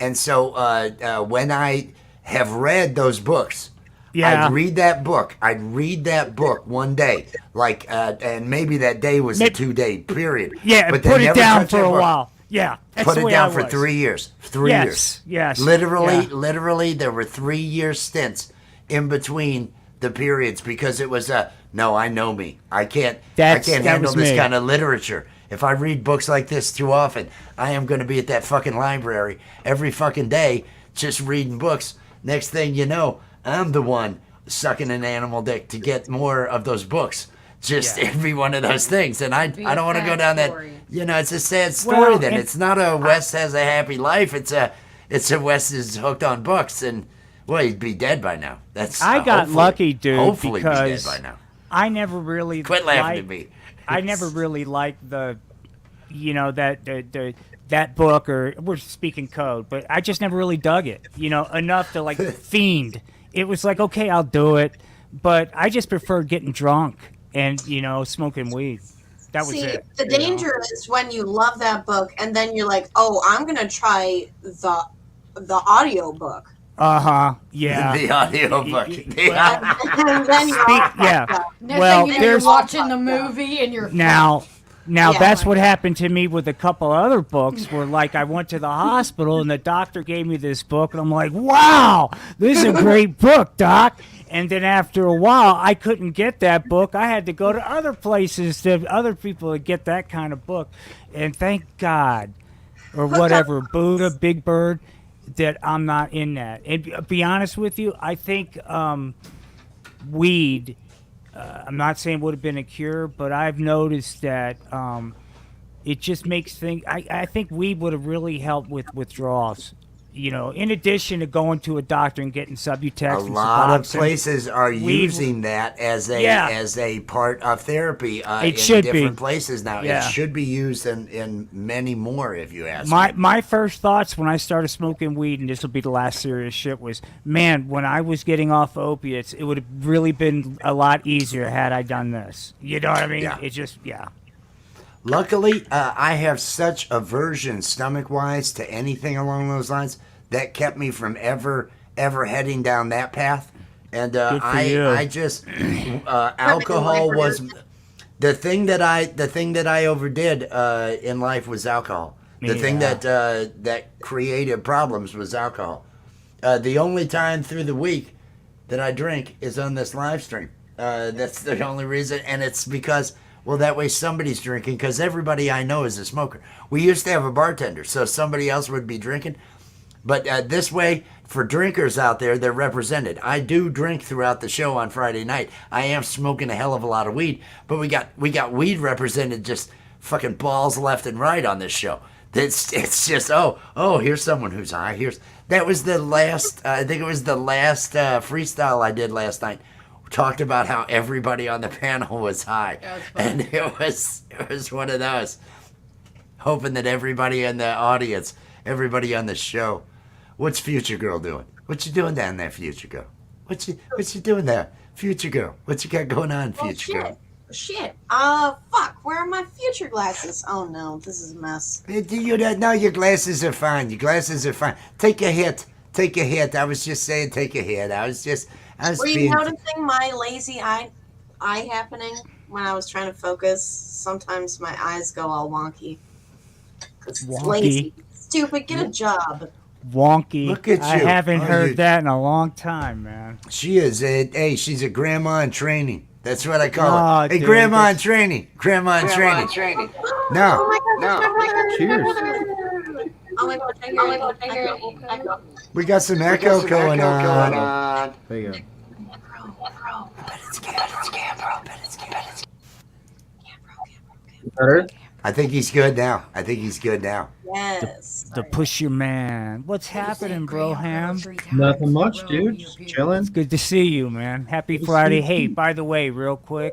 and so when I have read those books, Yeah. I'd read that book one day, and maybe that day was a Maybe- 2-day period. Yeah, but put then it never down touch for that a book. while. Yeah, that's Put the it way down I for was. 3 years. Yes, yes, Literally, yeah. literally, there were 3-year stints in between the periods because it was no, I know me. I can't That handle was this me. kind of literature. If I read books like this too often, I am going to be at that fucking library every fucking day just reading books. Next thing you know, I'm the one sucking an animal dick to get more of those books. Just Yeah. every one of those things, and I Be don't a want to go sad down story. that. It's a sad story. Well, then and- it's not a Wes has a happy life. It's a Wes is hooked on books, and well, he'd be dead by now. That's I got hopefully- lucky, dude, Hopefully, because be dead by now. I never really Quit laughing liked- at me. I never really liked that book, or we're speaking code, but I just never really dug it, enough to like fiend. It was like, okay, I'll do it, but I just prefer getting drunk and smoking weed. That was See, it. the danger is when you love that book and then you're like, oh, I'm gonna try the audio book. Yeah. The audio book. And then you're all fucked Yeah. up. Next Well, thing you know, you're there's- watching the movie and you're Now Yeah. that's what happened to me with a couple other books where like I went to the hospital and the doctor gave me this book and I'm like, wow, this is a great book, doc. And then after a while, I couldn't get that book. I had to go to other places to other people to get that kind of book. And thank God, or whatever, Buddha, Big Bird, that I'm not in that. And be honest with you, I think weed, I'm not saying would have been a cure, but I've noticed that it just makes things. I think weed would have really helped with withdrawals. In addition to going to a doctor and getting Subutex. A and lot of Suboxone, places are weed- using that as Yeah. a part of therapy in should be. different places now. Yeah. It should be used in many more, if you ask My me. my first thoughts when I started smoking weed, and this will be the last serious shit, was, man, when I was getting off opiates, it would have really been a lot easier had I done this. You know what I mean? Yeah. It just, yeah. Luckily, I have such aversion stomach-wise to anything along those lines that kept me from ever heading down that path. And Good for you. I just alcohol was the thing that I overdid in life was alcohol. The thing Yeah. that created problems was alcohol. The only time through the week that I drink is on this live stream. That's the only reason, and it's because, well, that way somebody's drinking, because everybody I know is a smoker. We used to have a bartender, so somebody else would be drinking. But this way, for drinkers out there, they're represented. I do drink throughout the show on Friday night. I am smoking a hell of a lot of weed, but we got weed represented just fucking balls left and right on this show. It's just here's someone who's high. That was the last. I think it was the last freestyle I did last night. Talked about how everybody on the panel was high, and it was one of those. Hoping that everybody in the audience, everybody on the show, what's Future Girl doing? What you doing down there, Future Girl? What you doing there, Future Girl? What you got going on, Future Girl? Shit. Fuck. Where are my future glasses? Oh no, this is a mess. No, your glasses are fine. Your glasses are fine. Take a hit. Take a hit. I was just saying, take a hit. Were you noticing my lazy eye happening when I was trying to focus? Sometimes my eyes go all wonky. Cause it's lazy. Stupid. Get a job. Wonky. Look at I you. haven't heard that in a long time, man. She is she's a grandma in training. That's what I call her. Hey, dude, grandma in training. Grandma in training. No. Oh my God. Cheers. Oh my God. Echo. We got some echo going on. There you go. Better? I think he's good now. Yes. The push your man. What's happening, bro, Ham? Nothing much, dude. Just chilling. It's good to see you, man. Happy Good to Friday. see Hey, you. by the way, real quick,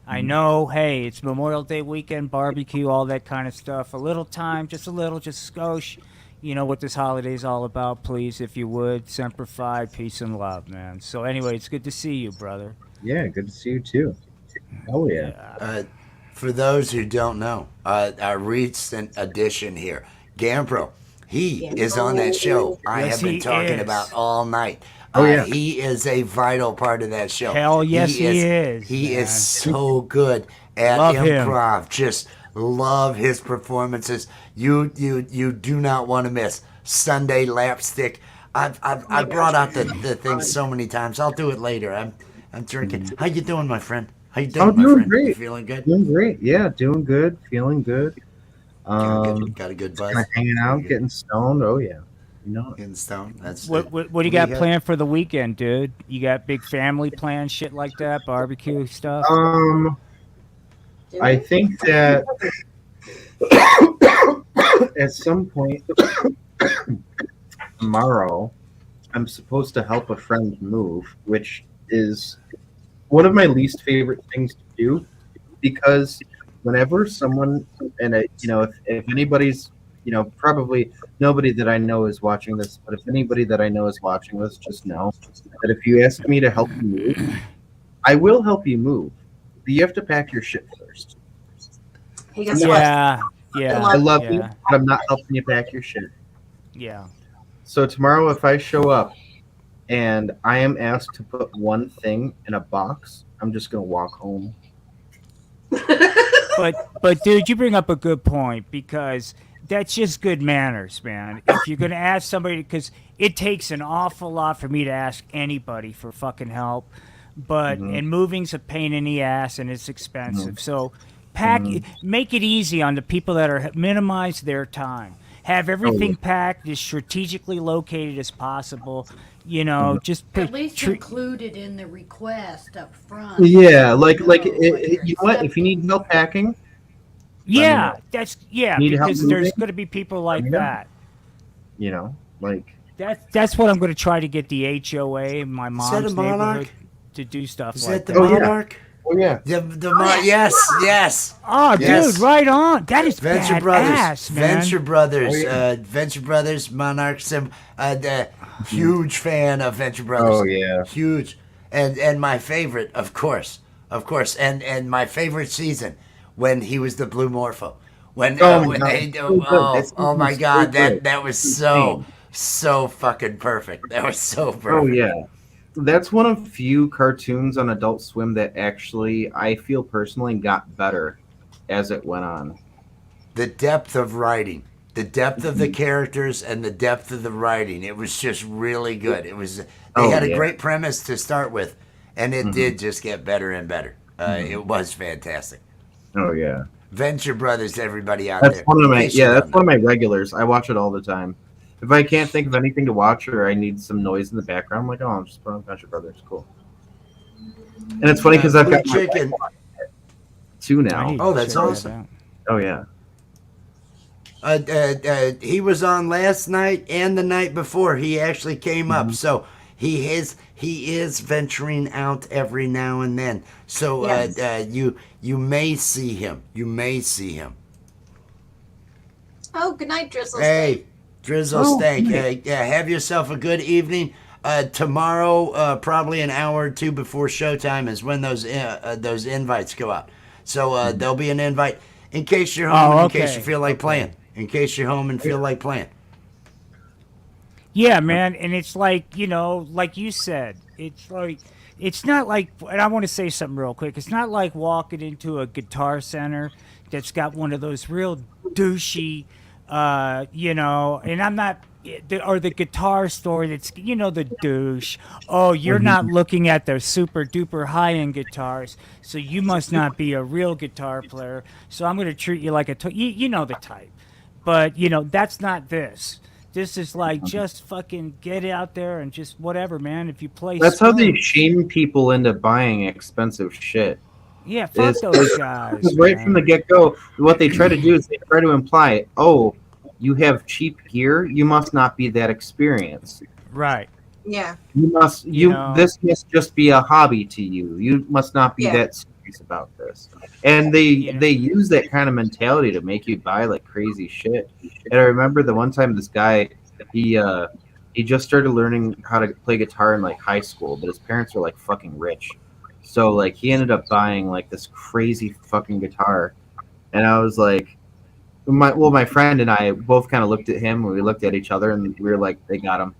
I know, hey, it's Memorial Day weekend, barbecue, all that kind of stuff. A little time, just a skosh. You know what this holiday is all about, please, if you would. Semper Fi, peace and love, man. So anyway, it's good to see you, brother. Yeah, good to see you too. Oh yeah. For those who don't know, our recent addition here, Gambro, he is on that show I Yes, have been he talking is. about all night. Oh, yeah. He is a vital part of that show. Hell yes, he is, He man. is so good at Love him. improv. Just love his performances. You do not want to miss Sunday Lapstick. I've brought out the thing so many times. I'll do it later. I'm drinking. How you doing, my friend? How you doing, I'm my doing friend? great. You feeling good? Doing great. Yeah, doing good. Feeling good. Got a good buzz. Kind of hanging out, getting stoned. Oh yeah. You know. Getting stoned. That's What do you got planned for the weekend, dude? You got big family plans, shit like that, barbecue stuff? I think that at some point tomorrow, I'm supposed to help a friend move, which is one of my least favorite things to do, because whenever someone, and if anybody's, probably nobody that I know is watching this, but if anybody that I know is watching this, just know that if you ask me to help you move, I will help you move, but you have to pack your shit first. Hey, guess what? Yeah. I love yeah. you, but I'm not helping you pack your shit. Yeah. So tomorrow, if I show up and I am asked to put one thing in a box, I'm just gonna walk home. But dude, you bring up a good point, because that's just good manners, man. If you're gonna ask somebody, because it takes an awful lot for me to ask anybody for fucking help, but and moving's a pain in the ass and it's expensive. So make it easy on the people that are minimize their time. Have everything packed as strategically located as possible. Just At least include it in the request up front. Yeah, you know what? If you need help packing, yeah, Need help because there's moving? going to be people like me know. that. Like That's what I'm going to try to get the HOA in my that mom's a monarch? neighborhood to do stuff Is like that the that. Monarch? oh yeah, Yes. Oh, Yes. dude, right on. That is Venture badass, Brothers, man. Venture Brothers, Oh, yeah. Venture Brothers, Monarch Sim, the huge fan of Venture Brothers. oh yeah. Huge, and my favorite, of course, and my favorite season when he was the Blue Morpho. When my God. they So good. That oh my season's God, so good. that was Insane. so fucking perfect. That was so perfect. Oh yeah. That's one of few cartoons on Adult Swim that actually I feel personally got better as it went on. The depth of writing, the depth of the characters, and the depth of the writing. It was just really good. It was. They had a great premise to start with, and it did just get better and better. It was fantastic. Oh yeah. Venture Brothers, everybody out That's there. one of my They should that's run one of my regulars. I watch it all the time. If I can't think of anything to watch or I need some noise in the background, I'm like, oh, I'll just put on Venture Brothers. Cool. And it's funny because I've Blue got my Chicken. wife watching it too I now. need Oh, to that's check that awesome. out. Oh yeah. He was on last night and the night before. He actually came up, Mhm. so he is venturing out every now and then. So Yes. you may see him. You may see him. Oh, good night, Drizzle Hey, Steak. Drizzle Oh, Stank. nice. Have yourself a good evening. Tomorrow, probably an hour or two before showtime, is when those invites go out. So there'll be an invite in case you're home Oh, and in case you okay. feel like Okay. playing. In case you're home and feel like playing. Yeah, man, and it's like, like you said, it's like it's not like, and I want to say something real quick. It's not like walking into a guitar center that's got one of those real douchey, and I'm not, or the guitar store that's, the douche. Oh, you're not looking at the super duper high end guitars, so you must not be a real guitar player. So I'm going to treat you like you know the type. But, that's not this. This is like just fucking get out there and just whatever, man. If you play That's how they spoons, shame people into buying expensive shit. yeah, fuck Is those guys, because right from the man. get go, what they try to do is they try to imply, oh, you have cheap gear, you must not be that experienced. Right. Yeah. You know, This must just be a hobby to you. You must not be Yeah. that serious about this. And you know, they use that kind of mentality to make you buy like crazy shit. And I remember the one time this guy, he just started learning how to play guitar in like high school, but his parents were like fucking rich. So like he ended up buying like this crazy fucking guitar. And I was like, my friend and I both kind of looked at him and we looked at each other and we were like, they got him.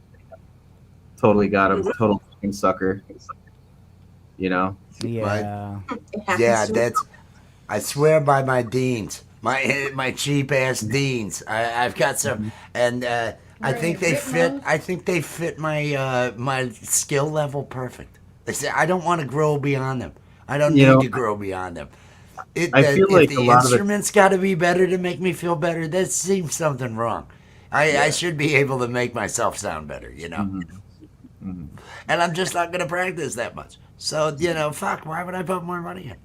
Totally got him. Total fucking sucker. You know? But yeah. It happens yeah, to that's. I swear by my deans, my cheap ass deans. I've got some, and I Right, think they Rip fit. Mode. I think they fit my skill level perfect. They say I don't want to grow beyond them. I don't You need know, to grow beyond them. I feel If like a the lot of the instruments got to be better to make me feel better, there seems something wrong. I yeah. should be able to make myself sound better, Hmm. Hmm. and I'm just not going to practice that much. So fuck. Why would I put more money in?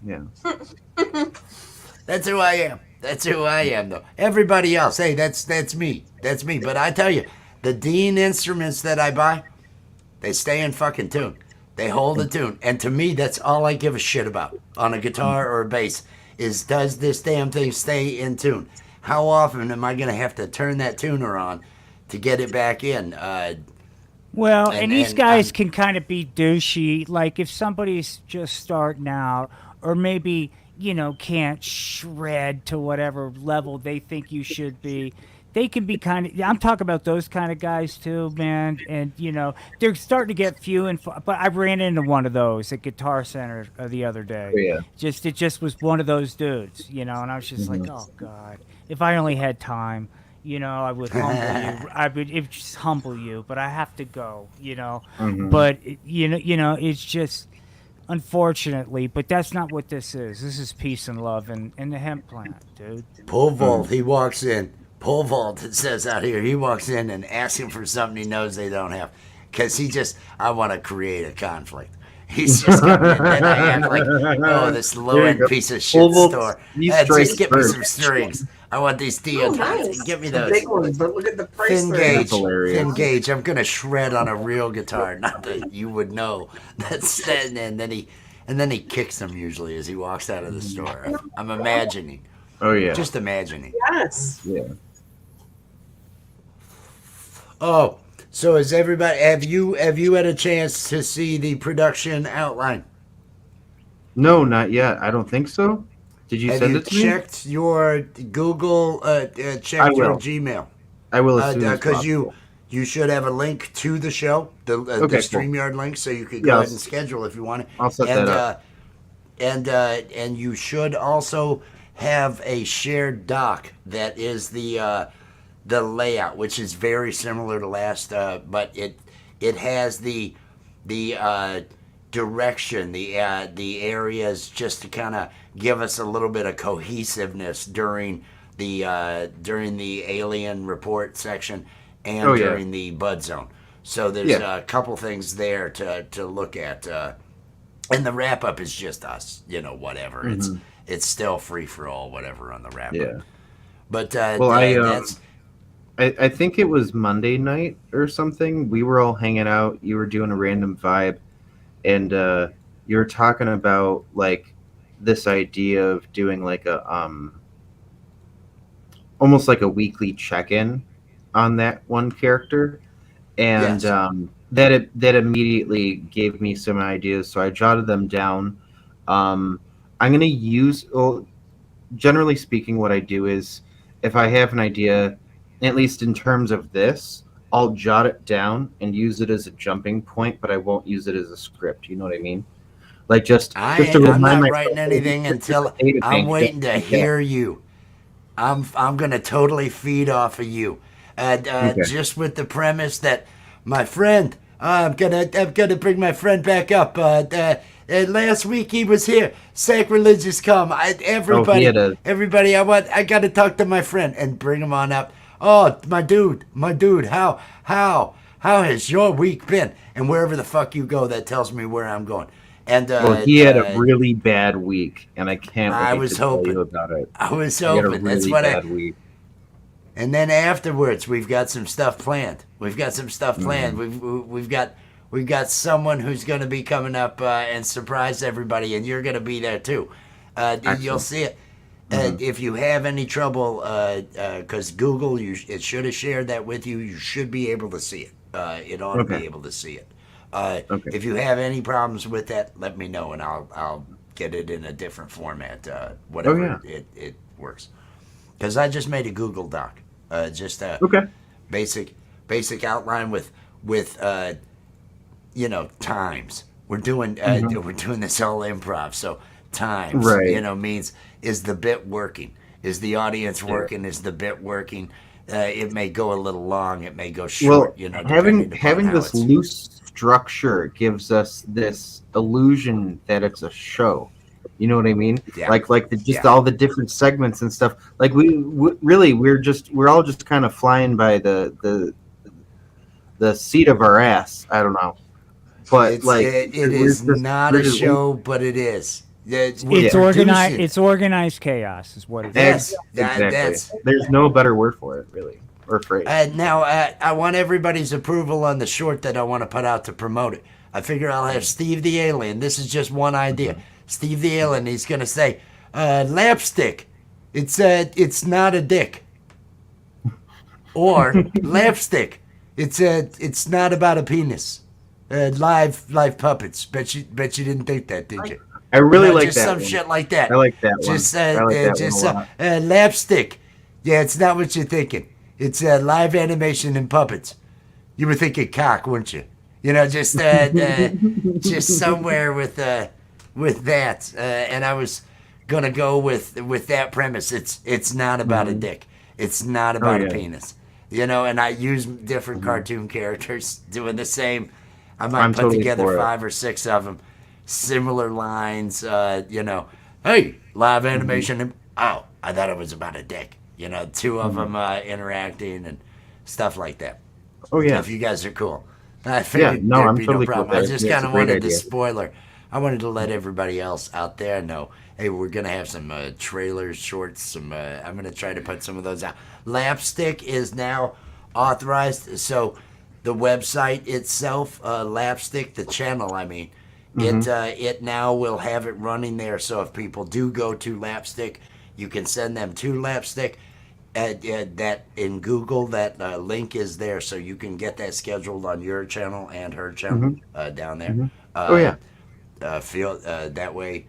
Yeah. That's who I am. That's who I am, though. Everybody else, hey, that's me. That's me. But I tell you, the Dean instruments that I buy, they stay in fucking tune. They hold a tune, and to me, that's all I give a shit about on a guitar or a bass. Is does this damn thing stay in tune? How often am I gonna have to turn that tuner on to get it back in? Well, and And these and guys I'm can kind of be douchey. Like if somebody's just starting out, or maybe can't shred to whatever level they think you should be. They can be kind of. I'm talking about those kind of guys too, man. And they're starting to get few and. But I ran into one of those at Guitar Center the other day. Oh, yeah. It just was one of those dudes, and I was just like, Hmm. oh god, if I only had time. I would humble you. I would it just humble you, but I have to go. Hmm. But it's just unfortunately, but that's not what this is. This is peace and love and the hemp plant, dude. pole Hmm. vault. He walks in. Pole vault. It says out here. He walks in and asks him for something he knows they don't have, because I want to create a conflict. He's just coming in, and I act like, oh, this low There you end go. piece of shit Full volt, store. these Just strikes get me first. some strings. I want these Oh, deodorants. nice. Get me The those. big ones, but look at the price. Thin they're- gauge. That's hilarious. Thin gauge. I'm gonna shred on a real guitar. Not that you would know. That's and then he kicks him usually as he walks out of the store. I'm imagining. Oh yeah. Just imagining. Yes. Yeah. Oh, so has everybody? Have you had a chance to see the production outline? No, not yet. I don't think so. Did you Have send you it to me? checked your Google? I Checked your will. Gmail? I will as soon as Because possible. you should have a link to the show, the Okay, cool. StreamYard link, so you could Yeah, go I'll ahead and schedule if you want it. I'll set and that up. And you should also have a shared doc that is the layout, which is very similar to last, but it has the direction, the areas, just to kind of give us a little bit of cohesiveness during the alien report section and Oh, yeah. during the bud zone. So there's Yeah. a couple things there to look at. And the wrap up is just us, whatever. Mhm. it's still free for all, whatever on the wrap. Yeah. But Well, that's I think it was Monday night or something. We were all hanging out. You were doing a random vibe, and you were talking about like this idea of doing like a almost like a weekly check-in on that one character, and yes. that immediately gave me some ideas. So I jotted them down. I'm gonna use. Well, generally speaking, what I do is if I have an idea, at least in terms of this, I'll jot it down and use it as a jumping point, but I won't use it as a script. You know what I mean? Like just to I'm remind not myself, writing hey, anything this is until a data I'm bank, just waiting to like that. hear you. I'm gonna totally feed off of you, Okay. just with the premise that my friend. I'm gonna bring my friend back up. Last week he was here. Sacrilegious come. Oh, he had a. Everybody. I gotta talk to my friend and bring him on up. Oh, my dude. How has your week been? And wherever the fuck you go, that tells me where I'm going. And Well, he had a really bad week, and I can't I wait was to tell you hoping. about it. I was He had a hoping. That's really what bad week. And then afterwards, we've got some stuff planned. We've got some stuff planned. We've got someone who's going to be coming up and surprise everybody, and you're going to be there too. You'll Excellent. see it. If you have any trouble, because Google, it should have shared that with you. You should be able to see it. It ought to be Okay. able to see it. Okay. If you have any problems with that, let me know, and I'll get it in a different format. Whatever it works. Because I just made a Google Doc, just a Okay. basic outline with times. We're doing this all improv, so times Right. Means, is the bit working? Is the audience Yeah. working? Is the bit working? It may go a little long. It may go Well, short. Depending having upon how this it's. loose structure gives us this illusion that it's a show. You know what I mean? Yeah. Like just Yeah. all the different segments and stuff. Like we're all just kind of flying by the seat of our ass. I don't know, but It is not a show, but it is. We're It's producing organized. it. It's organized chaos, is what it is. Yes, Exactly. that's. There's no better word for it, really, or phrase. Now, I want everybody's approval on the short that I want to put out to promote it. I figure I'll have Steve the Alien. This is just one idea. Steve the Alien, he's going to say, lapstick. It's not a dick. Or, lapstick. It's not about a penis. Live puppets. Bet you didn't think that, did you? I really like just that some one. shit like that. I like that one. Just, I like that just one a lot. lapstick. Yeah, it's not what you're thinking. It's live animation and puppets. You were thinking cock, weren't you? Just somewhere with that. And I was gonna go with that premise. It's not about a dick. It's not about a yeah. penis. And I use different cartoon characters doing the same. I might I'm put totally together for it. 5 or 6 of them, similar lines. Hey, live animation. And, oh, I thought it was about a dick. 2 of them interacting and stuff like that. Oh yeah. If you guys are cool. I figured no, there'd I'm be totally no cool problem. with I that. just Yeah, it's kind a of great wanted the idea. spoiler. I wanted to let everybody else out there know, hey, we're going to have some trailers, shorts. I'm going to try to put some of those out. Lapstick is now authorized. So the website itself, Lapstick, the channel, I mean, it now will have it running there. So if people do go to Lapstick, you can send them to Lapstick. That in Google, that link is there, so you can get that scheduled on your channel and her channel down there. Oh yeah. Feel that way,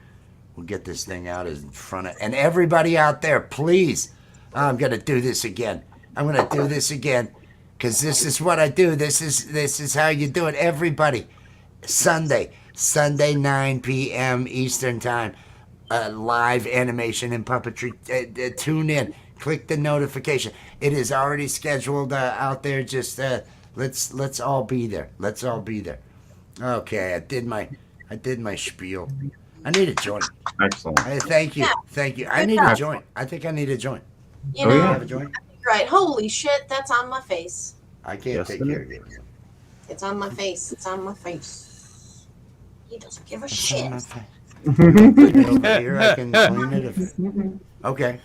we'll get this thing out in front of and everybody out there. Please, I'm gonna do this again. Because this is what I do. This is how you do it. Everybody, Sunday 9 p.m. Eastern time, live animation and puppetry. Tune in. Click the notification. It is already scheduled out there. Just let's all be there. Let's all be there. Okay, I did my spiel. I need a joint. Excellent. Thank you. I need a joint. I think I need a joint. You Oh, know, yeah. Have a joint? right. Holy shit, that's on my face. I can't Yes, take it care is. of you. It's on my face. It's on my face. He doesn't give a It's shit. on my face. Put it over here. I can clean it. Okay.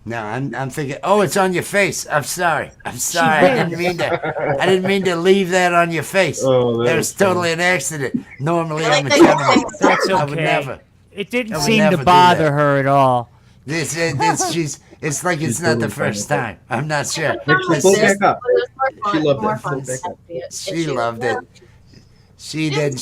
Now I'm thinking. Oh, it's on your face. I'm sorry. I'm sorry. I didn't mean to. I didn't mean to leave that on your face. Oh, That was funny. totally an accident. Normally, I I'm a like that you're gentleman. saying That's I would okay. never. It didn't I would seem never to do bother that. her at all. It's like it's She's not the totally first fine time. I'm not sure. Not Actually, like It's pull just- this, back up. but it was more She fun, loved more it. fun Pull back to up. be an She issue. loved it. She It's did.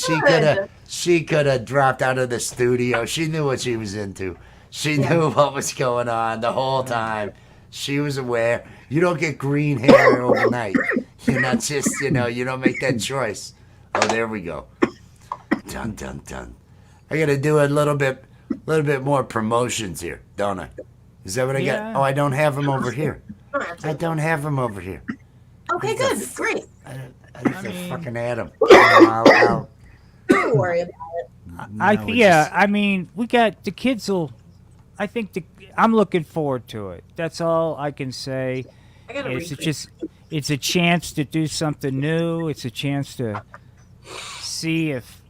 She good. could have dropped out of the studio. She knew what she was into. She Yeah. knew what was going on the whole time. She was aware. You don't get green hair overnight. You're not just, you don't make that choice. Oh, there we go. Dun dun dun. I gotta do a little bit more promotions here, don't I? Is that what I Yeah. got? Oh, I don't have them over here. Don't have to. I don't have them over here. Okay, good, great. I have to mean- fucking add them. I'll, Don't worry about it. no, it's just- I mean, we got the kids will. I think I'm looking forward to it. That's all I can say. I gotta It's read. just it's a chance to do something new. It's a chance to see if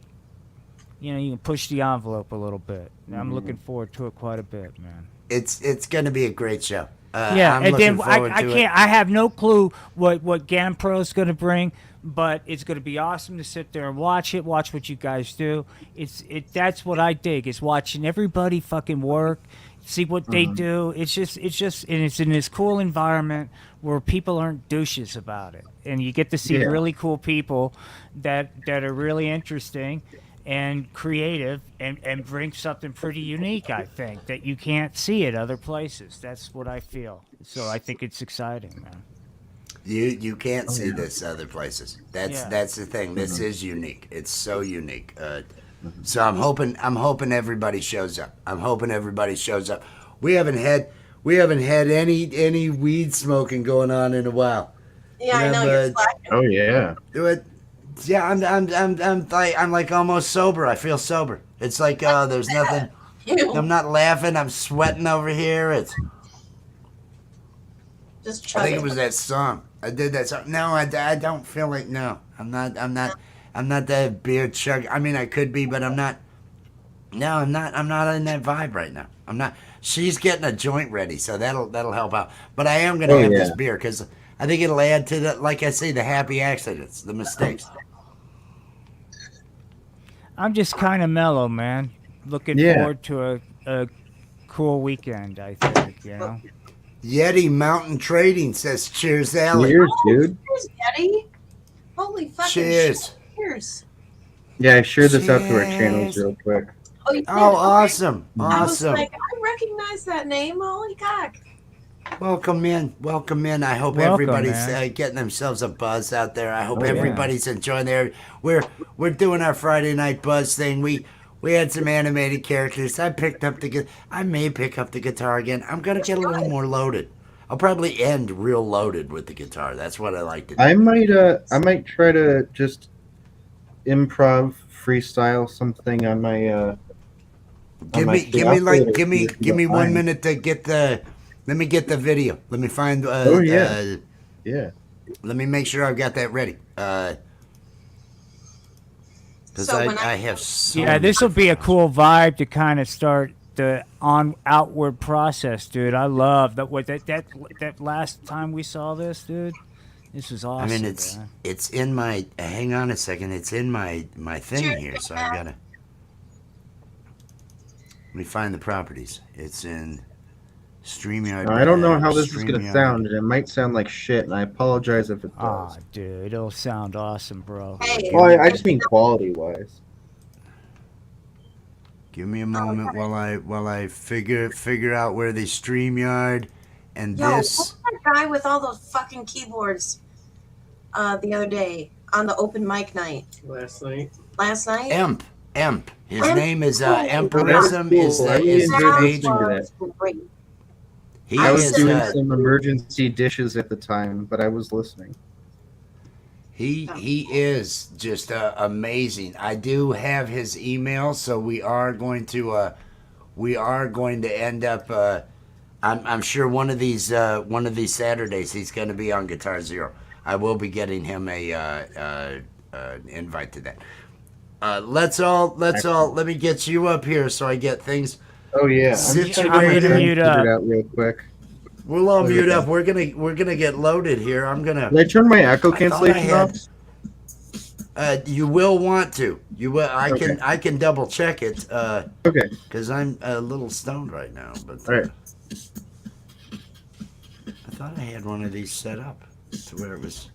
you can push the envelope a little bit. And I'm looking forward to it quite a bit, man. It's going to be a great show. Yeah, I'm and looking then I forward to can't. it. I have no clue what GAN Pro is going to bring, but it's going to be awesome to sit there and watch it. Watch what you guys do. That's what I dig is watching everybody fucking work, see what they do. It's just, and it's in this cool environment where people aren't douches about it, and you get to see Yeah. really cool people that are really interesting and creative and bring something pretty unique, I think, that you can't see at other places. That's what I feel. So I think it's exciting, man. You can't see this other places. Yeah. That's the thing. This is unique. It's so unique. So I'm hoping everybody shows up. I'm hoping everybody shows up. We haven't had any weed smoking going on in a while. Yeah, I know you're slacking. Oh yeah. Do it. Yeah, I'm like almost sober. I feel sober. It's like there's nothing. You I'm not laughing. I'm sweating over here. It's. just I chug think it. it was that song. I did that song. No, I don't feel like no. I'm not that beer chug. I mean, I could be, but I'm not. No, I'm not. I'm not in that vibe right now. I'm not. She's getting a joint ready, so that'll help out. But I am gonna Oh, have yeah. this beer because I think it'll add to the, like I say, the happy accidents, the mistakes. I'm just kind of mellow, man. Looking Yeah. forward to a cool weekend, I think, Yeti Mountain Trading says, "Cheers, Allie." Cheers, dude. Cheers, Yeti. Holy fucking Cheers. shit. Cheers. Yeah, I shared this out to our channels Cheers. real quick. Oh, you did? Oh, Okay. awesome, I was awesome. like, I recognize that name. Holy cock. Welcome in. I hope Welcome, everybody's man. getting themselves a buzz out there. I hope Oh, yeah. everybody's enjoying their. We're doing our Friday night buzz thing. We had some animated characters. I may pick up the guitar again. I'm gonna get a little more loaded. I'll probably end real loaded with the guitar. That's what I like to do. I might try to just improv freestyle something on my Give my me shit. I'll play it give me if you give me don't 1 mind. minute to get the. Let me get the video. Let me find. Oh, yeah. Yeah. Let me make sure I've got that ready. Because So when I have so Yeah, this will be a cool vibe to kind of start the outward process, dude. I love that last time we saw this, dude. This was I awesome. mean, man. it's in my. Hang on a second. It's in my thing Sure. here, so I gotta. Let me find the properties. It's in StreamYard. I don't know how this is gonna StreamYard. sound, and it might sound like shit, and I apologize if it Aw, does. dude, it'll sound awesome, bro. Hey, Well, I just mean quality wise. Give me a moment while I figure out where the StreamYard and yo, this. who's that guy with all those fucking keyboards the other day on the open mic night? Last night. Last night? Emp. His Emp? name is Cool. Emperism. Cool. Is I the really is enjoyed the Sounds page. listening to that. was great. He I was is doing some emergency dishes at the time, but I was listening. he is just amazing. I do have his email, so we are going to end up. I'm sure one of these Saturdays he's going to be on Guitar Zero. I will be getting him a invite to that. Let me get you up here so I get things. Oh yeah, I'm Sit just trying you to right get my in. thing Mute figured up. out real quick. We'll all mute Okay. up. We're gonna get loaded here. I'm gonna. Did I turn my echo I thought I cancellation had. off? You will want to. You will. Okay. I can double check it. Okay. Because I'm a little stoned right now. But All right. I thought I had one of these set up to where it was.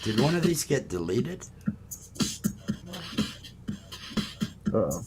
Did one of these get deleted? Uh-oh.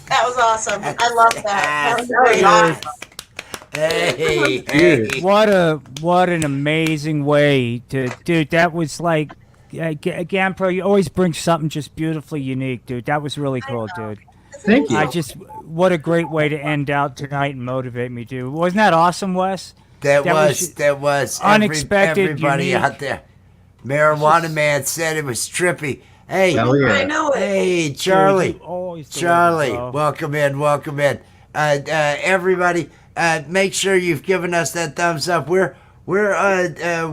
That was awesome. I love that. That was great. Awesome. Hey, hey. What an amazing way to, dude. That was again, pro. You always bring something just beautifully unique, dude. That was really cool, dude. Thank you. What a great way to end out tonight and motivate me too. Wasn't that awesome, Wes? That was unexpected, everybody unique. out there. Marijuana Man said it was trippy. Hey, Hell yeah. I know it. hey, Charlie. Dude, you always deliver, Charlie, bro. welcome in. Everybody, make sure you've given us that thumbs up. We're a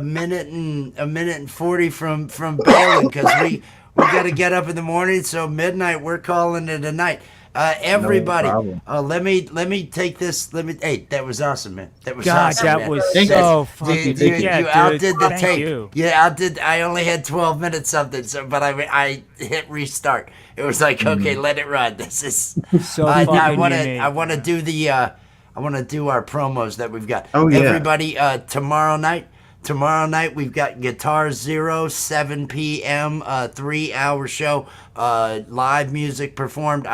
minute and 40 from bailing because we got to get up in the morning. So midnight, we're calling it a night. Everybody, No problem. let me take this. Hey, that was awesome, man. That was God, awesome, that man. was Thank so you. fucking. You outdid the thank tape. you. You outdid. I only had 12 minutes something, but I hit restart. It was like, okay, let it run. This is So I fucking want unique. to. I want to do the. I want to do our promos that we've got. Oh, yeah. Everybody, tomorrow night. Tomorrow night we've got Guitar Zero, 7 p.m. 3-hour show. Live music performed.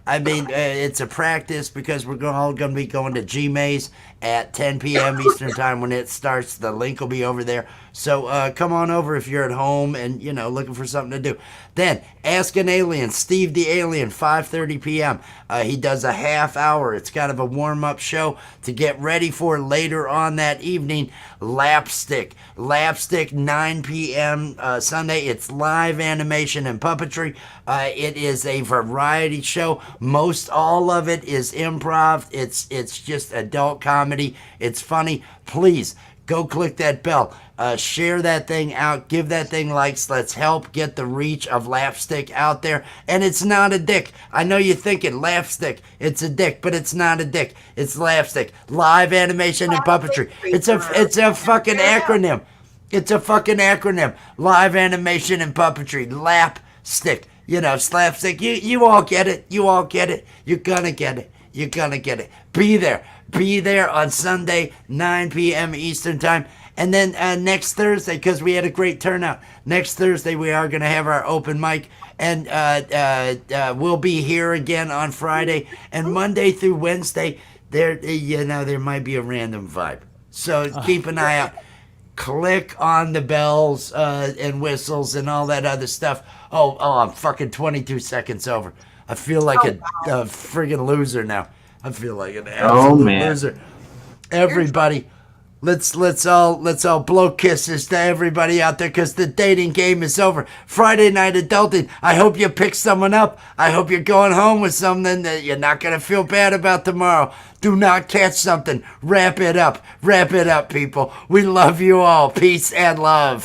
It's a practice because we're all going to be going to G-Maze at 10 p.m. Eastern time when it starts. The link will be over there. So come on over if you're at home and, looking for something to do. Then Ask an Alien, Steve the Alien, 5:30 p.m. He does a half hour. It's kind of a warm-up show to get ready for later on that evening. Lapstick, 9 p.m. Sunday. It's live animation and puppetry. It is a variety show. Most all of it is improv. It's just adult comedy. It's funny. Please go click that bell. Share that thing out. Give that thing likes. Let's help get the reach of Lapstick out there. And it's not a dick. I know you're thinking Lapstick. It's a dick, but it's not a dick. It's Lapstick. Live animation and puppetry. It's a fucking acronym. It's a fucking acronym. Live animation and puppetry. Lapstick. Slapstick. You all get it. You all get it. You're gonna get it. You're gonna get it. Be there. Be there on Sunday, 9 p.m. Eastern time. And then next Thursday, because we had a great turnout, next Thursday we are going to have our open mic. And we'll be here again on Friday. And Monday through Wednesday, there might be a random vibe. So keep an eye out. Click on the bells and whistles and all that other stuff. Oh, I'm fucking 22 seconds over. I feel like a friggin' loser now. I feel like an absolute loser. Everybody, let's all blow kisses to everybody out there because the dating game is over. Friday night adulting. I hope you pick someone up. I hope you're going home with something that you're not gonna feel bad about tomorrow. Do not catch something. Wrap it up. Wrap it up, people. We love you all. Peace and love.